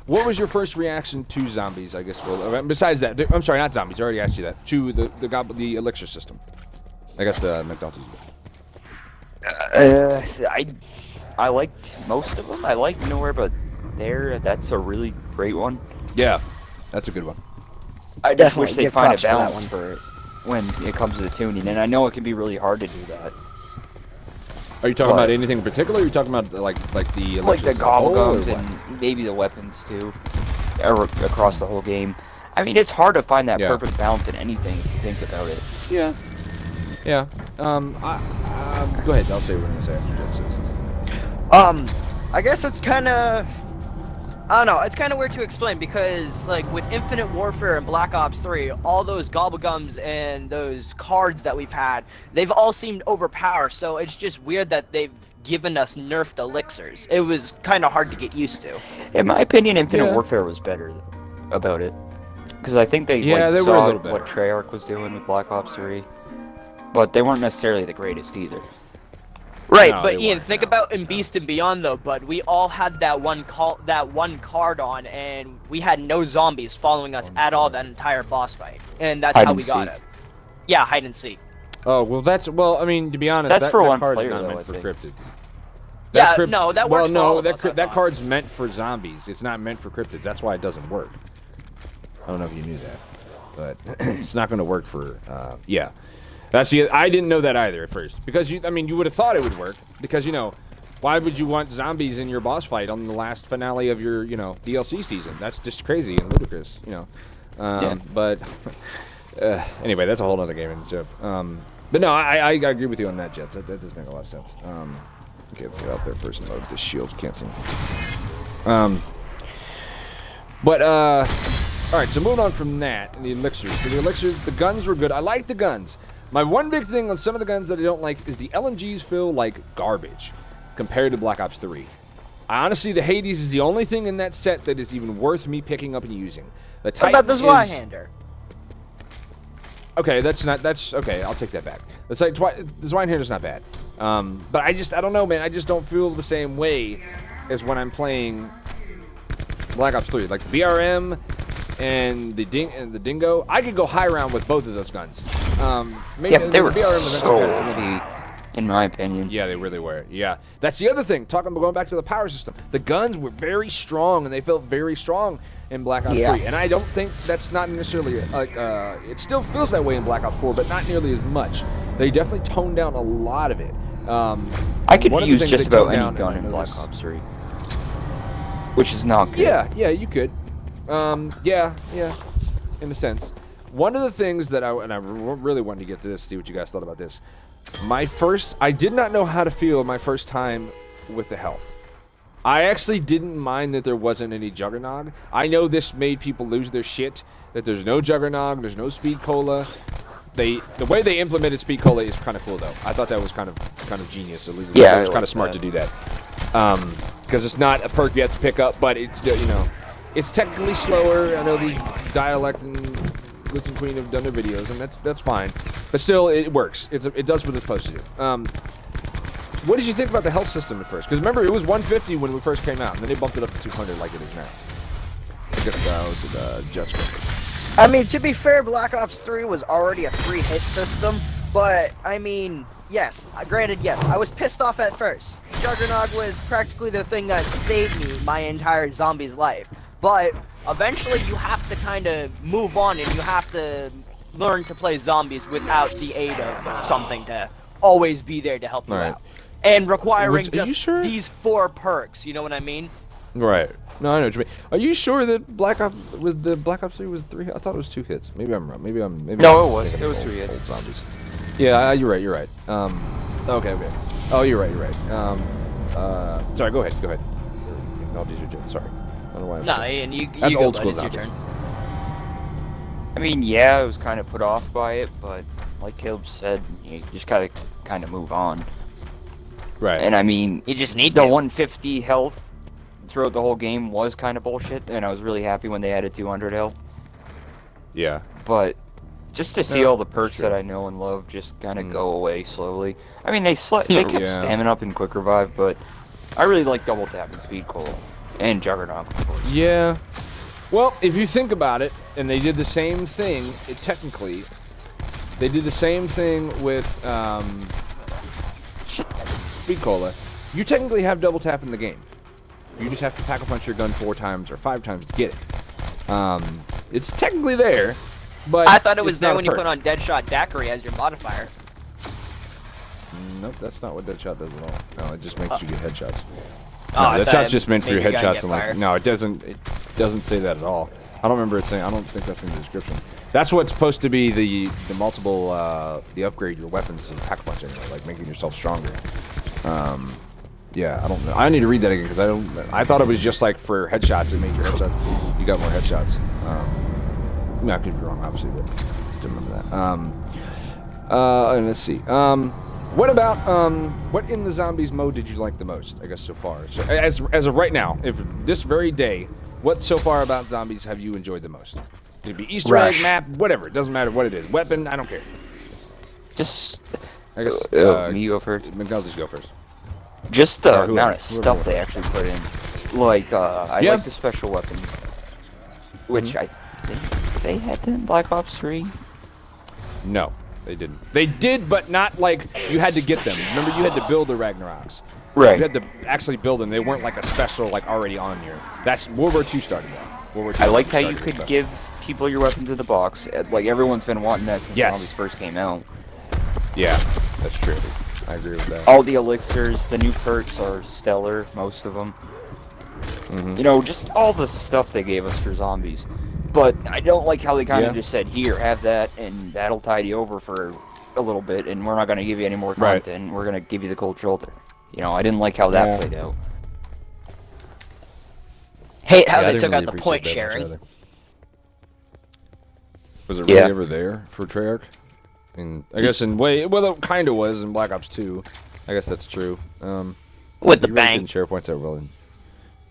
What was your first reaction to zombies? I guess. Well, besides that, I'm sorry, not zombies. I already asked you that. To the elixir system. I guess the McDonald's. I liked most of them. I liked Nowhere, but that's a really great one. Yeah, that's a good one. I just Definitely wish they give find a props for that balance one. for it when it comes to the tuning, and I know it can be really hard to do that. Are you talking But- about anything in particular? Or are you talking about like the Like the elixirs as a whole, or gobblegums what? and maybe the weapons too, across the whole game. I mean, it's hard to find that Yeah. perfect balance in anything if you think about it. Yeah. Yeah. Go ahead. I'll say what I'm gonna say after Jen says. I guess it's kind of, I don't know, it's kind of weird to explain because, like, with Infinite Warfare and Black Ops 3, all those gobblegums and those cards that we've had, they've all seemed overpowered, so it's just weird that they've given us nerfed elixirs. It was kind of hard to get used to. In my opinion, Infinite Yeah. Warfare was better about it, because I think they Yeah, like, they were a saw little better. what Treyarch was doing with Black Ops 3, but they weren't necessarily the greatest either. Right, No, but they Ian, weren't, think no. about in Beast and Beyond though, bud. We all had that one card on, and we had no zombies following us at all that entire boss fight, and that's Hide how and we got seek. it. Yeah, hide and seek. Oh well, I mean, to be honest, That's that, for that one card's player, not though, meant I for think. cryptids. Yeah, That no, that well, works for no, all of that us, I that thought. card's meant for zombies. It's not meant for cryptids. That's why it doesn't work. I don't know if you knew that, but it's not going to work for. Yeah, I didn't know that either at first because you would have thought it would work because why would you want zombies in your boss fight on the last finale of your DLC season? That's just crazy and ludicrous, Yeah. But anyway, that's a whole other game in itself. But no, I agree with you on that, Jets. That does make a lot of sense. Okay, let's get out there first and load this shield. Can't see. All right, so moving on from that, and the elixirs. So the elixirs, the guns were good. I like the guns. My one big thing on some of the guns that I don't like is the LMGs feel like garbage compared to Black Ops 3. Honestly, the Hades is the only thing in that set that is even worth me picking up and using. The What Titan about the is... Zweihander? Okay, that's okay. I'll take that back. The Zweihander's not bad. But I don't know, man. I just don't feel the same way as when I'm playing Black Ops 3. Like the BRM and the Dingo, I could go high round with both of those guns. Yeah, but they were BRM eventually so got its little- OP, in my opinion. Yeah, they really were. Yeah, that's the other thing. Going back to the power system, the guns were very strong, and they felt very strong in Black Ops 3. And I don't think that's not necessarily like. It still feels that way in Black Ops 4, but not nearly as much. They definitely toned down a lot of it. I could one of the use things just they about toned any down, gun and I in Black noticed- Ops 3, which is not good. Yeah, you could. Yeah, in a sense. One of the things that I really wanted to get to this, see what you guys thought about this. I did not know how to feel my first time with the health. I actually didn't mind that there wasn't any Juggernog. I know this made people lose their shit, that there's no Juggernog, there's no Speed Cola. The way they implemented Speed Cola is kind of cool, though. I thought that was kind of genius. It was kind of smart to do that. Because it's not a perk you have to pick up, but it's still, it's technically slower. I know the Dialect and Glitch and Queen have done their videos, and that's fine. But still, it works. It does what it's supposed to do. What did you think about the health system at first? Because remember, it was 150 when we first came out, and then they bumped it up to 200 like it is now. I guess that was Jets. I mean, to be fair, Black Ops 3 was already a 3-hit system, but, I mean, yes, granted, yes, I was pissed off at first. Juggernog was practically the thing that saved me my entire zombie's life. But eventually you have to kind of move on, and you have to learn to play zombies without the aid of something to always be there to help you Right. out. And requiring Are you just sure? these 4 perks, you know what I mean? Right. No, I know what you mean. Are you sure that Black Ops 3 was 3? I thought it was 2 hits. Maybe I'm wrong. Maybe No, I'm it was. thinking It was of 3 old hits. zombies. Yeah, you're right. Okay. Oh, you're right. Sorry, go ahead. Acknowledge your turn. Sorry. I don't know why. No, and you That's go, old bud, school it's your zombies. turn. I mean, yeah, I was kind of put off by it, but like Caleb said, you just gotta kind of move on. Right. And I mean, You just need the to. 150 health throughout the whole game was kind of bullshit, and I was really happy when they added 200 health. Yeah. But just to see Yeah, all the perks sure. that I know and love just kind of go away slowly. I mean, they kept stamming up in Quick Revive, but I really like Double Tap and Speed Cola and Juggernaut, of course. Yeah. Well, if you think about it, and they did the same thing, they did the same thing with Speed Cola. You technically have double tap in the game. You just have to pack a punch your gun 4 times or 5 times to get it. It's technically there, but I thought it was it's there not a when you perk. put on Deadshot Daiquiri as your modifier. Nope, that's not what Deadshot does at all. No, it just makes you get headshots. Oh, I No, thought Deadshot's it just meant for made your your gun headshots get and like. fired. No, it doesn't. It doesn't say that at all. I don't remember it saying. I don't think that's in the description. That's what's supposed to be the multiple the upgrade your weapons and pack a punch anyway, like making yourself stronger. Yeah, I don't know. I need to read that again because I thought it was just like for headshots. It made your headshot. You got more headshots. I mean, I could be wrong, obviously, but didn't remember that. And let's see. What about what in the zombies mode did you like the most? I guess so far. So as of right now, if this very day, what so far about zombies have you enjoyed the most? Could be Easter egg, Rush. map, whatever. It doesn't matter what it is. Weapon, I don't care. Just I guess me go first. Miguel, just go first. Just the Or whoever- amount of whoever stuff wants. they actually put in. Like, I Yeah. like the special weapons, which I think they had them in Black Ops 3. No, they didn't. They did, but not like you had to get them. Remember, you had to build the Ragnaroks. Right. You had to actually build them. They weren't like a special, like already on here. That's World War II started that. World War II I liked how you started could that. give people your weapons in the box. Like, everyone's been wanting that since Yes. zombies first came out. Yeah, that's true. I agree with that. All the elixirs, the new perks are stellar, most of them. You know, just all the stuff they gave us for zombies. But I don't like how they kind of Yeah. just said, here, have that, and that'll tide you over for a little bit, and we're not going to give you any more Right. content, we're going to give you the cold shoulder. You know, I didn't like how that Yeah. played out. Hate how Yeah, I they didn't took really out the appreciate point that much sharing. either. Was it really Yeah. ever there for Treyarch? And I guess in way, well, it kind of was in Black Ops 2. I guess that's true. With the you really bang. couldn't share points that well.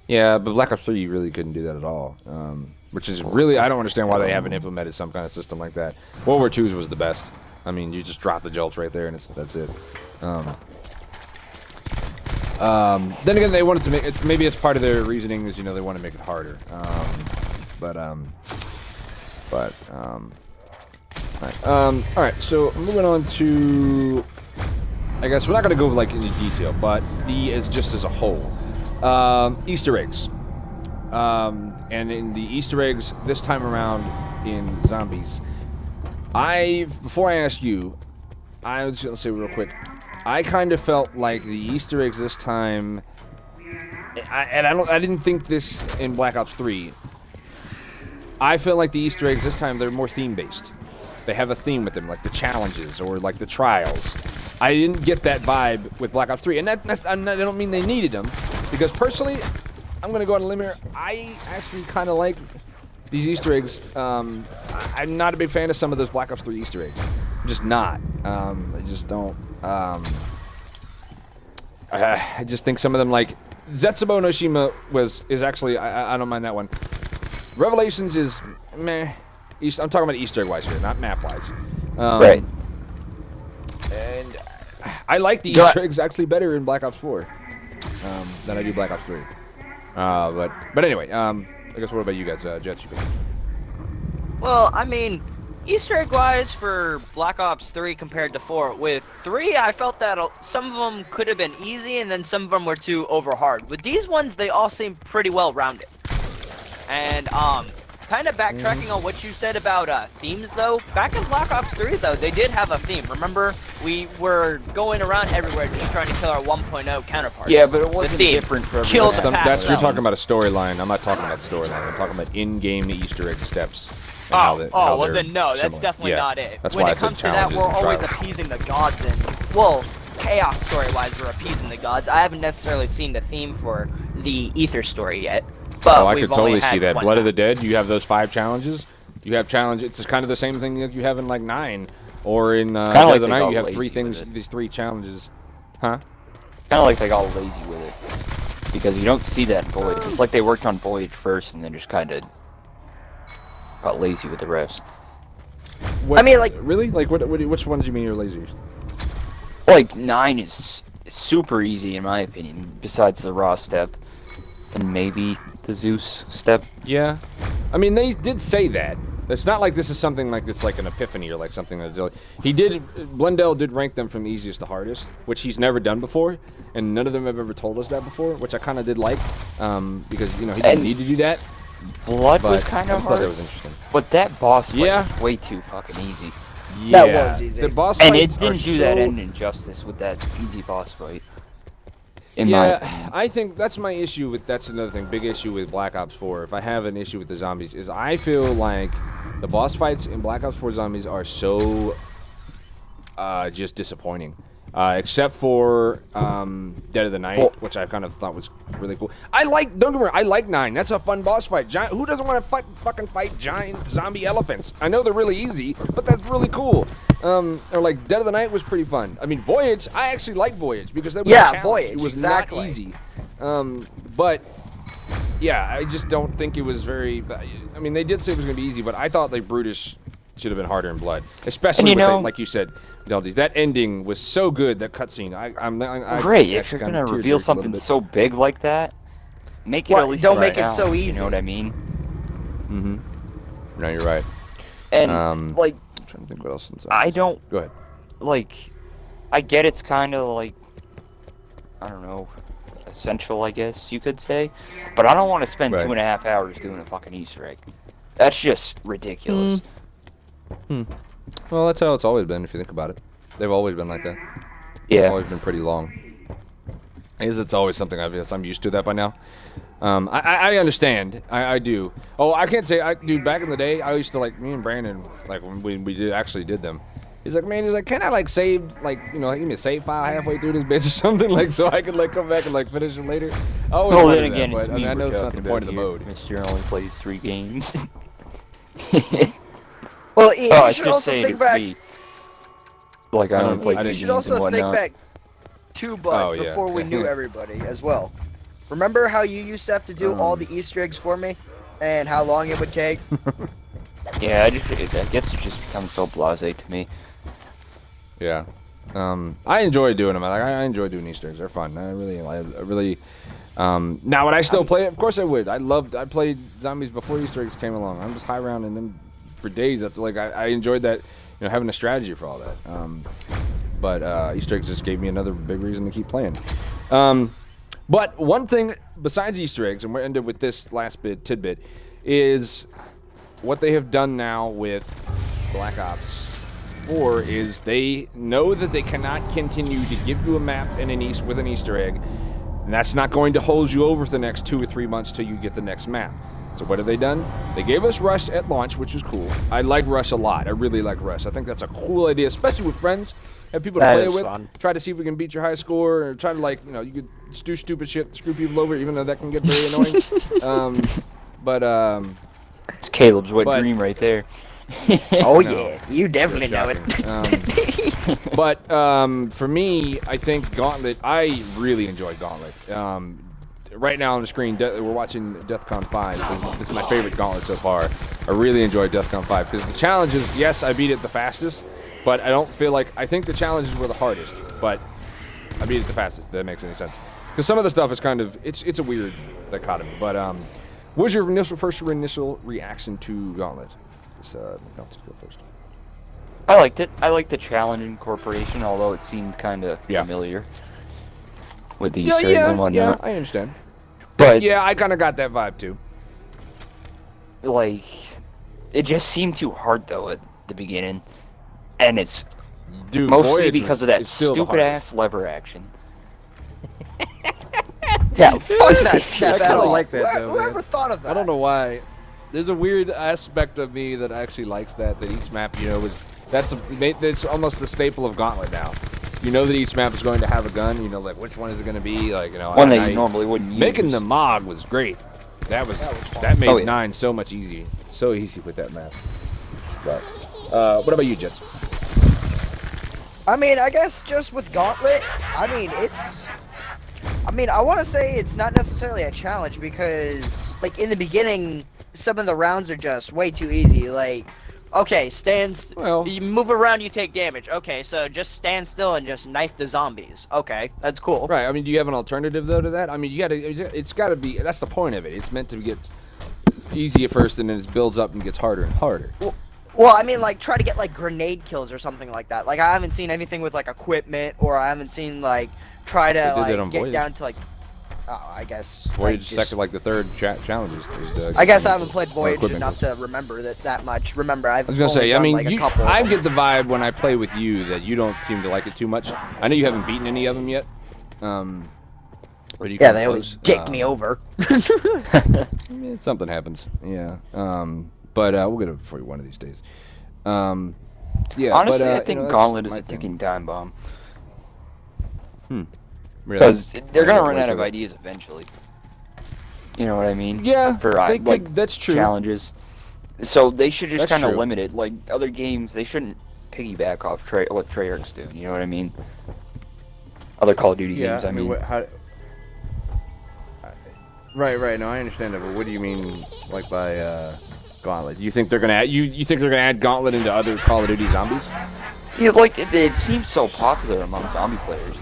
Yeah, but Black Ops 3, you really couldn't do that at all. Which is really, I don't understand why they haven't implemented some kind of system like that. World War II's was the best. I mean, you just drop the jolts right there, and that's it. Then again, they wanted to make it. Maybe it's part of their reasoning is, they want to make it harder. All right, so moving on to, I guess we're not going to go like into detail, but just as a whole, Easter eggs. And in the Easter eggs this time around in Zombies, before I ask you, I was going to say real quick, I kind of felt like the Easter eggs this time, I didn't think this in Black Ops 3. I feel like the Easter eggs this time, they're more theme-based. They have a theme with them, like the challenges or like the trials. I didn't get that vibe with Black Ops 3, and I don't mean they needed them, because personally, I'm going to go on a limb here. I actually kind of like these Easter eggs. I'm not a big fan of some of those Black Ops 3 Easter eggs. I'm just not. I just don't. I just think some of them, like Zetsubo no Shima is actually, I don't mind that one. Revelations is meh. I'm talking about Easter egg wise here, not map wise. Right. And I like the Easter eggs actually better in Black Ops 4 than I do Black Ops 3. But anyway, I guess what about you guys, Jets? You go. Well, I mean, Easter egg wise for Black Ops 3 compared to 4, with 3 I felt that some of them could have been easy and then some of them were too over hard. With these ones, they all seem pretty well rounded. And kind of backtracking on what you said about themes though, back in Black Ops 3 though, they did have a theme. Remember, we were going around everywhere just trying to kill our 1.0 counterparts. Yeah, but it wasn't different for Kill everyone. the past You're selves. talking about a storyline. I'm not talking about storyline. I'm talking about in-game Easter egg steps. and Oh, how well they're then no, that's similar. definitely Yeah, not it. That's When why it I said comes to that, challenges we're and always trials. appeasing the gods and, well, chaos story-wise, we're appeasing the gods. I haven't necessarily seen the theme for the Ether story yet, but Oh, I we've could totally only see had that. one Blood of map. the Dead, you have those 5 challenges. You have challenge. It's kind of the same thing that you have in like 9, or in Dead like of the they Night. got You have lazy 3 with things. it. These 3 challenges, huh? Kind of like they got lazy with it. Because you don't see that in Void. It's like they worked on Void first and then just kind of got lazy with the rest. What, I mean, like- really? Like which one do you mean you're lazy? Like, 9 is super easy in my opinion, besides the Raw step. And maybe the Zeus step. Yeah, I mean they did say that. It's not like this is something like it's like an epiphany or like something that Blundell did rank them from easiest to hardest, which he's never done before, and none of them have ever told us that before, which I kind of did like, because he didn't need to do that. Blood But was kind I of just thought that hard, was interesting. but that boss fight Yeah. was way too fucking easy. Yeah, That was easy. The boss And it fights didn't are do that so- end injustice with that easy boss fight. In my Yeah, opinion. I think that's my issue with. That's another thing. Big issue with Black Ops 4. If I have an issue with the zombies, is I feel like the boss fights in Black Ops 4 zombies are so just disappointing. Except for Dead of the Night, which I kind of thought was really cool. Don't get me wrong, I like 9. That's a fun boss fight. Who doesn't want to fucking fight giant zombie elephants? I know they're really easy, but that's really cool. Or like Dead of the Night was pretty fun. I mean, Voyage, I actually like Voyage because that was a challenge. Voyage, It was exactly. not easy. But yeah, I just don't think it was very. I mean, they did say it was going to be easy, but I thought like Brutus should have been harder in Blood, especially And you with know- like you said, Deldies. That ending was so good. That cutscene. I Great, if actually you're kinda gonna tearjerked reveal a little something bit. so big like that, make it Well, at least don't right make it out, so You easy. know what I mean? No, you're right. And like, I'm trying to think what else. I don't Go ahead. like. I get it's kind of like, I don't know, essential, I guess you could say, but I don't want to spend Right. 2.5 hours doing a fucking Easter egg. That's just ridiculous. Well, that's how it's always been. If you think about it, they've always been like that. Yeah. Always been pretty long. I guess it's always something I'm used to that by now. I understand. I do. Oh, I can't say, dude, back in the day, I used to like, me and Brandon, like when we actually did them. He's like, can I like save, like, you know, give me a save file halfway through this bitch or something, like, so I can like come back and like finish it later. I always Well, wanted then that, again, but, it's I me mean, I know we're it's not the talking point of the about mode. here. Mr. only plays 3 games. Well, Ian, Oh, you I should should also say think it's back. me. Like, I don't play You video should games and also think whatnot. back to Bud Oh, yeah. before we knew everybody as well. Remember how you used to have to do all the Easter eggs for me, and how long it would take? Yeah, I guess it just becomes so blasé to me. Yeah. I enjoy doing them. I enjoy doing Easter eggs. They're fun. I really. Now, would I still play it? Of course I would. I played zombies before Easter eggs came along. I'm just high round and then for days after. Like I enjoyed that. having a strategy for all that. But Easter eggs just gave me another big reason to keep playing. But one thing besides Easter eggs, and we're ended with this last tidbit, is what they have done now with Black Ops 4 is they know that they cannot continue to give you a map and with an Easter egg, and that's not going to hold you over for the next 2 or 3 months till you get the next map. So what have they done? They gave us Rush at launch, which is cool. I like Rush a lot. I really like Rush. I think that's a cool idea, especially with friends. Have people to That play is with. fun. Try to see if we can beat your high score, or try to you could do stupid shit, screw people over, even though that can get very annoying. It's Caleb's wet but- dream right there. Oh No. yeah, you definitely know it. But for me, I think Gauntlet. I really enjoyed Gauntlet. Right now on the screen, we're watching DEFCON 5. This is my favorite Gauntlet so far. I really enjoyed DEFCON 5 because the challenges. Yes, I beat it the fastest, but I don't feel like. I think the challenges were the hardest, but I beat it the fastest. If that makes any sense. Because some of the stuff is kind of it's a weird dichotomy. But what was your first initial reaction to Gauntlet? I'll just go first. I liked it. I liked the challenge incorporation, although it seemed kind of familiar with the Easter eggs and whatnot. I understand. But Yeah, I kind of got that vibe too. like, it just seemed too hard though at the beginning, and it's Dude, mostly Voyage because of is that still the stupid hardest. ass lever action. Yeah, fuck that step I at kinda all. like that, though, Whoever man. thought of that? I don't know why. There's a weird aspect of me that actually likes that each map, that's almost the staple of Gauntlet now. You know that each map is going to have a gun. You know, like which one is it going to be? Like One that you normally wouldn't use. Making the MOG was great. That made Oh, yeah. 9 so much easy. So easy with that map. But what about you, Jets? I mean, I guess just with Gauntlet, I want to say it's not necessarily a challenge because, like, in the beginning, some of the rounds are just way too easy. Like, okay, you move around, you take damage. Okay, so just stand still and just knife the zombies. Okay, that's cool. Right. I mean, do you have an alternative though to that? I mean, it's got to be. That's the point of it. It's meant to get easy at first, and then it builds up and gets harder and harder. Well, I mean, like, try to get, like, grenade kills or something like that. Like, I haven't seen anything with, like, equipment, or I haven't seen, like, try to, They did that like, on get Voyage. down to, like, I guess. Voyage like, second, like the third challenges. I guess I haven't played Voyage equipment enough kills. to remember that much. Remember, I've I was gonna only say, I done, mean, like, a couple. I get the vibe when I play with you that you don't seem to like it too much. I know you haven't beaten any of them yet. Yeah, they always dick me over. Yeah, something happens. Yeah. But we'll get it for you one of these days. Yeah. Honestly, but, I think that's Gauntlet is my a thing. ticking time bomb. Really? Because they're gonna Yeah, run out of sure. ideas eventually. You know what I mean? Yeah, For they could- like that's true. challenges. So they should just That's kind of true. limit it. Like other games, they shouldn't piggyback off what Treyarch's doing. You know what I mean? Other Call of Duty games. I mean, Right. No, I understand that, but what do you mean, like by Gauntlet. You think they're gonna add, you think they're gonna add Gauntlet into other Call of Duty zombies? yeah, like it seems so popular among zombie players.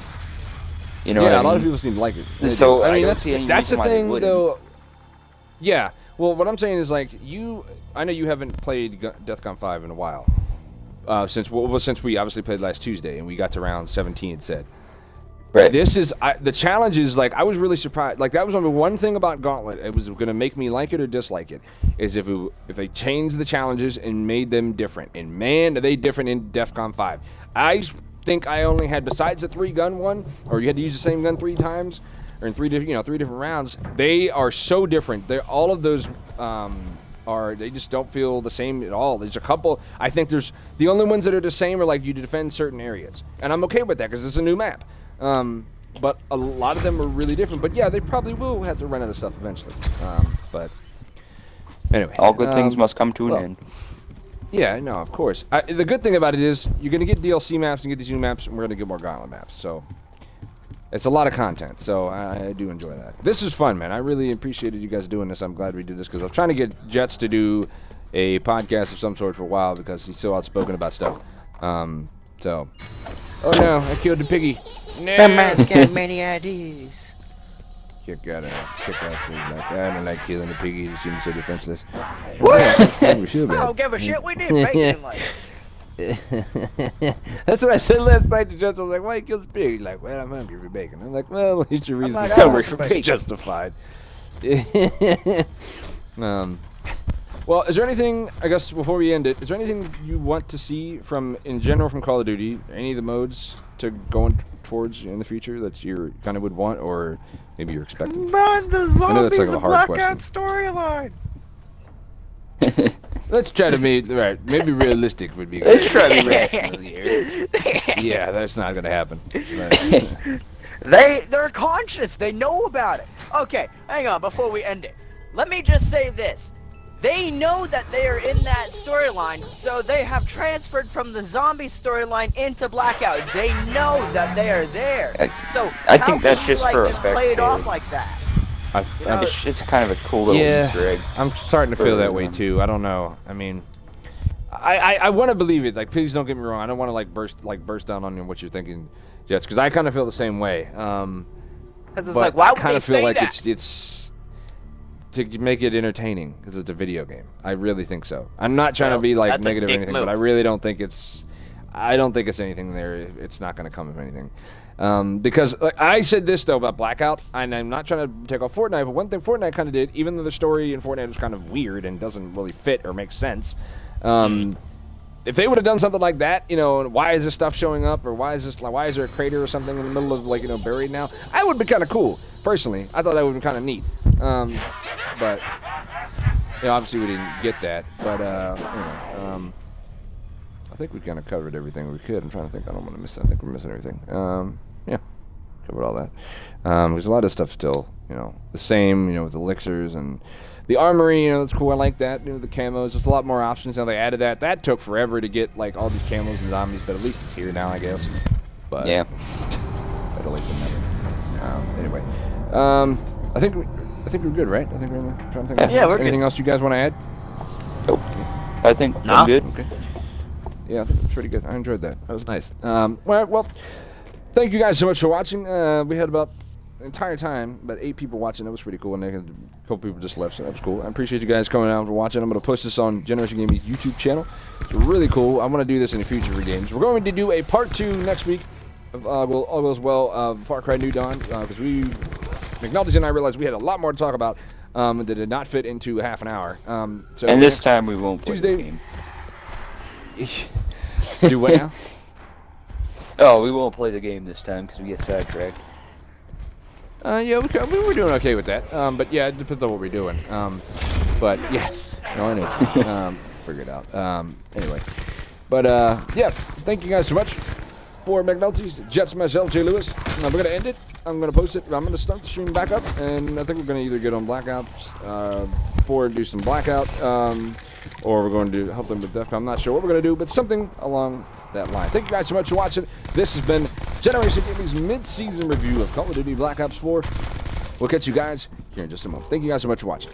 You know yeah, what I a lot of mean? people seem to like it. They So, do. I don't that's see any that's the reason why they thing, wouldn't. though. Yeah. Well, what I'm saying is like I know you haven't played DEFCON 5 in a while. Since we obviously played last Tuesday and we got to round 17, it said. Right. This is the challenge is like I was really surprised. Like that was only one thing about Gauntlet. It was going to make me like it or dislike it. Is if they changed the challenges and made them different. And man, are they different in DEFCON 5. I think I only had, besides the 3-gun one, or you had to use the same gun 3 times, or in 3 different rounds. They are so different. All of those they just don't feel the same at all. There's a couple. I think there's the only ones that are the same are like you defend certain areas, and I'm okay with that because it's a new map. But a lot of them are really different. But yeah, they probably will have to run out of stuff eventually. But anyway, All good things must come to an end. Yeah, no, of course. The good thing about it is you're going to get DLC maps and get these new maps, and we're going to get more Gauntlet maps. So it's a lot of content. So I do enjoy that. This is fun, man. I really appreciated you guys doing this. I'm glad we did this because I was trying to get Jets to do a podcast of some sort for a while because he's so outspoken about stuff. So, oh no, I killed the piggy. No. That man's got many ideas. Check out things like that. I don't like killing the piggies. He seems so defenseless. What? We should be. I don't give a shit. We did bacon like. That's what I said last night to Justin. I was like, why you kill the pig? He's like, well, I'm hungry for bacon. I'm like, well, at least your reason not for hungry hungry for for bacon bacon. justified. Well, is there anything, I guess, before we end it, is there anything you want to see in general from Call of Duty, any of the modes to go towards in the future that you kind of would want, or maybe you're expecting? Man, the I know that's like zombies a and hard blackout question. storyline. Let's try to be, right, maybe realistic would be good. Let's try to be rational here. Yeah, that's not going to happen. But- They're conscious. They know about it. Okay, hang on. Before we end it, let me just say this. They know that they are in that storyline, so they have transferred from the zombie storyline into Blackout. They know that they are there. So I how think can that's you, just like, for just effect, play it off Caleb. like that? It's kind of a cool little Yeah. Easter egg. I'm starting to feel that way too. I don't know. I mean, I want to believe it. Like, please don't get me wrong. I don't want to burst down on you what you're thinking, Jets, because I kind of feel the same way. Because it's But like, why I would kind they of feel say like that? it's to make it entertaining because it's a video game. I really think so. I'm not trying to Well, be like that's a negative or dick anything, move. but I really don't think it's. I don't think it's anything there. It's not going to come of anything. Because like, I said this though about Blackout, and I'm not trying to take off Fortnite, but one thing Fortnite kind of did, even though the story in Fortnite was kind of weird and doesn't really fit or make sense, if they would have done something like that, why is this stuff showing up, or why is there a crater or something in the middle of buried now? I would be kind of cool personally. I thought that would be kind of neat, but obviously we didn't get that. But I think we kind of covered everything we could. I'm trying to think. I don't want to miss. I think we're missing everything. Yeah, covered all that. There's a lot of stuff still, the same, with elixirs and the armory, that's cool. I like that. The camos. There's a lot more options now. They added that. That took forever to get like all these camos and zombies, but at least it's here now, I guess. But Yeah. better late than never. Anyway, I think we're good, right? I think we're trying to think. Yeah, we're good. Anything else you guys want to add? Nope. I think Nah. I'm good. Okay. Yeah, I think it's pretty good. I enjoyed that. That was nice. Well, thank you guys so much for watching. We had about the entire time about 8 people watching. That was pretty cool, and a couple people just left, so that was cool. I appreciate you guys coming out and watching. I'm going to post this on Generation Gaming's YouTube channel. It's really cool. I want to do this in the future for games. We're going to do a part 2 next week. All goes well. Far Cry New Dawn, because McNulty and I realized we had a lot more to talk about that did not fit into half an hour. So And this time we won't play Tuesday- the game. Do what now? Oh, we won't play the game this time because we get sidetracked. Yeah, we're doing okay with that. But yeah, it depends on what we're doing. But yeah, no, I know. Figure it out. Anyway, but yeah, thank you guys so much for McNulty's, Jets, myself, Jay Lewis. We're gonna end it. I'm gonna post it. I'm gonna start the stream back up, and I think we're gonna either get on Blackout 4 and do some Blackout, or we're going to help them with DEFCON. I'm not sure what we're going to do, but something along that line. Thank you guys so much for watching. This has been Generation Gaming's mid-season review of Call of Duty Black Ops 4. We'll catch you guys here in just a moment. Thank you guys so much for watching.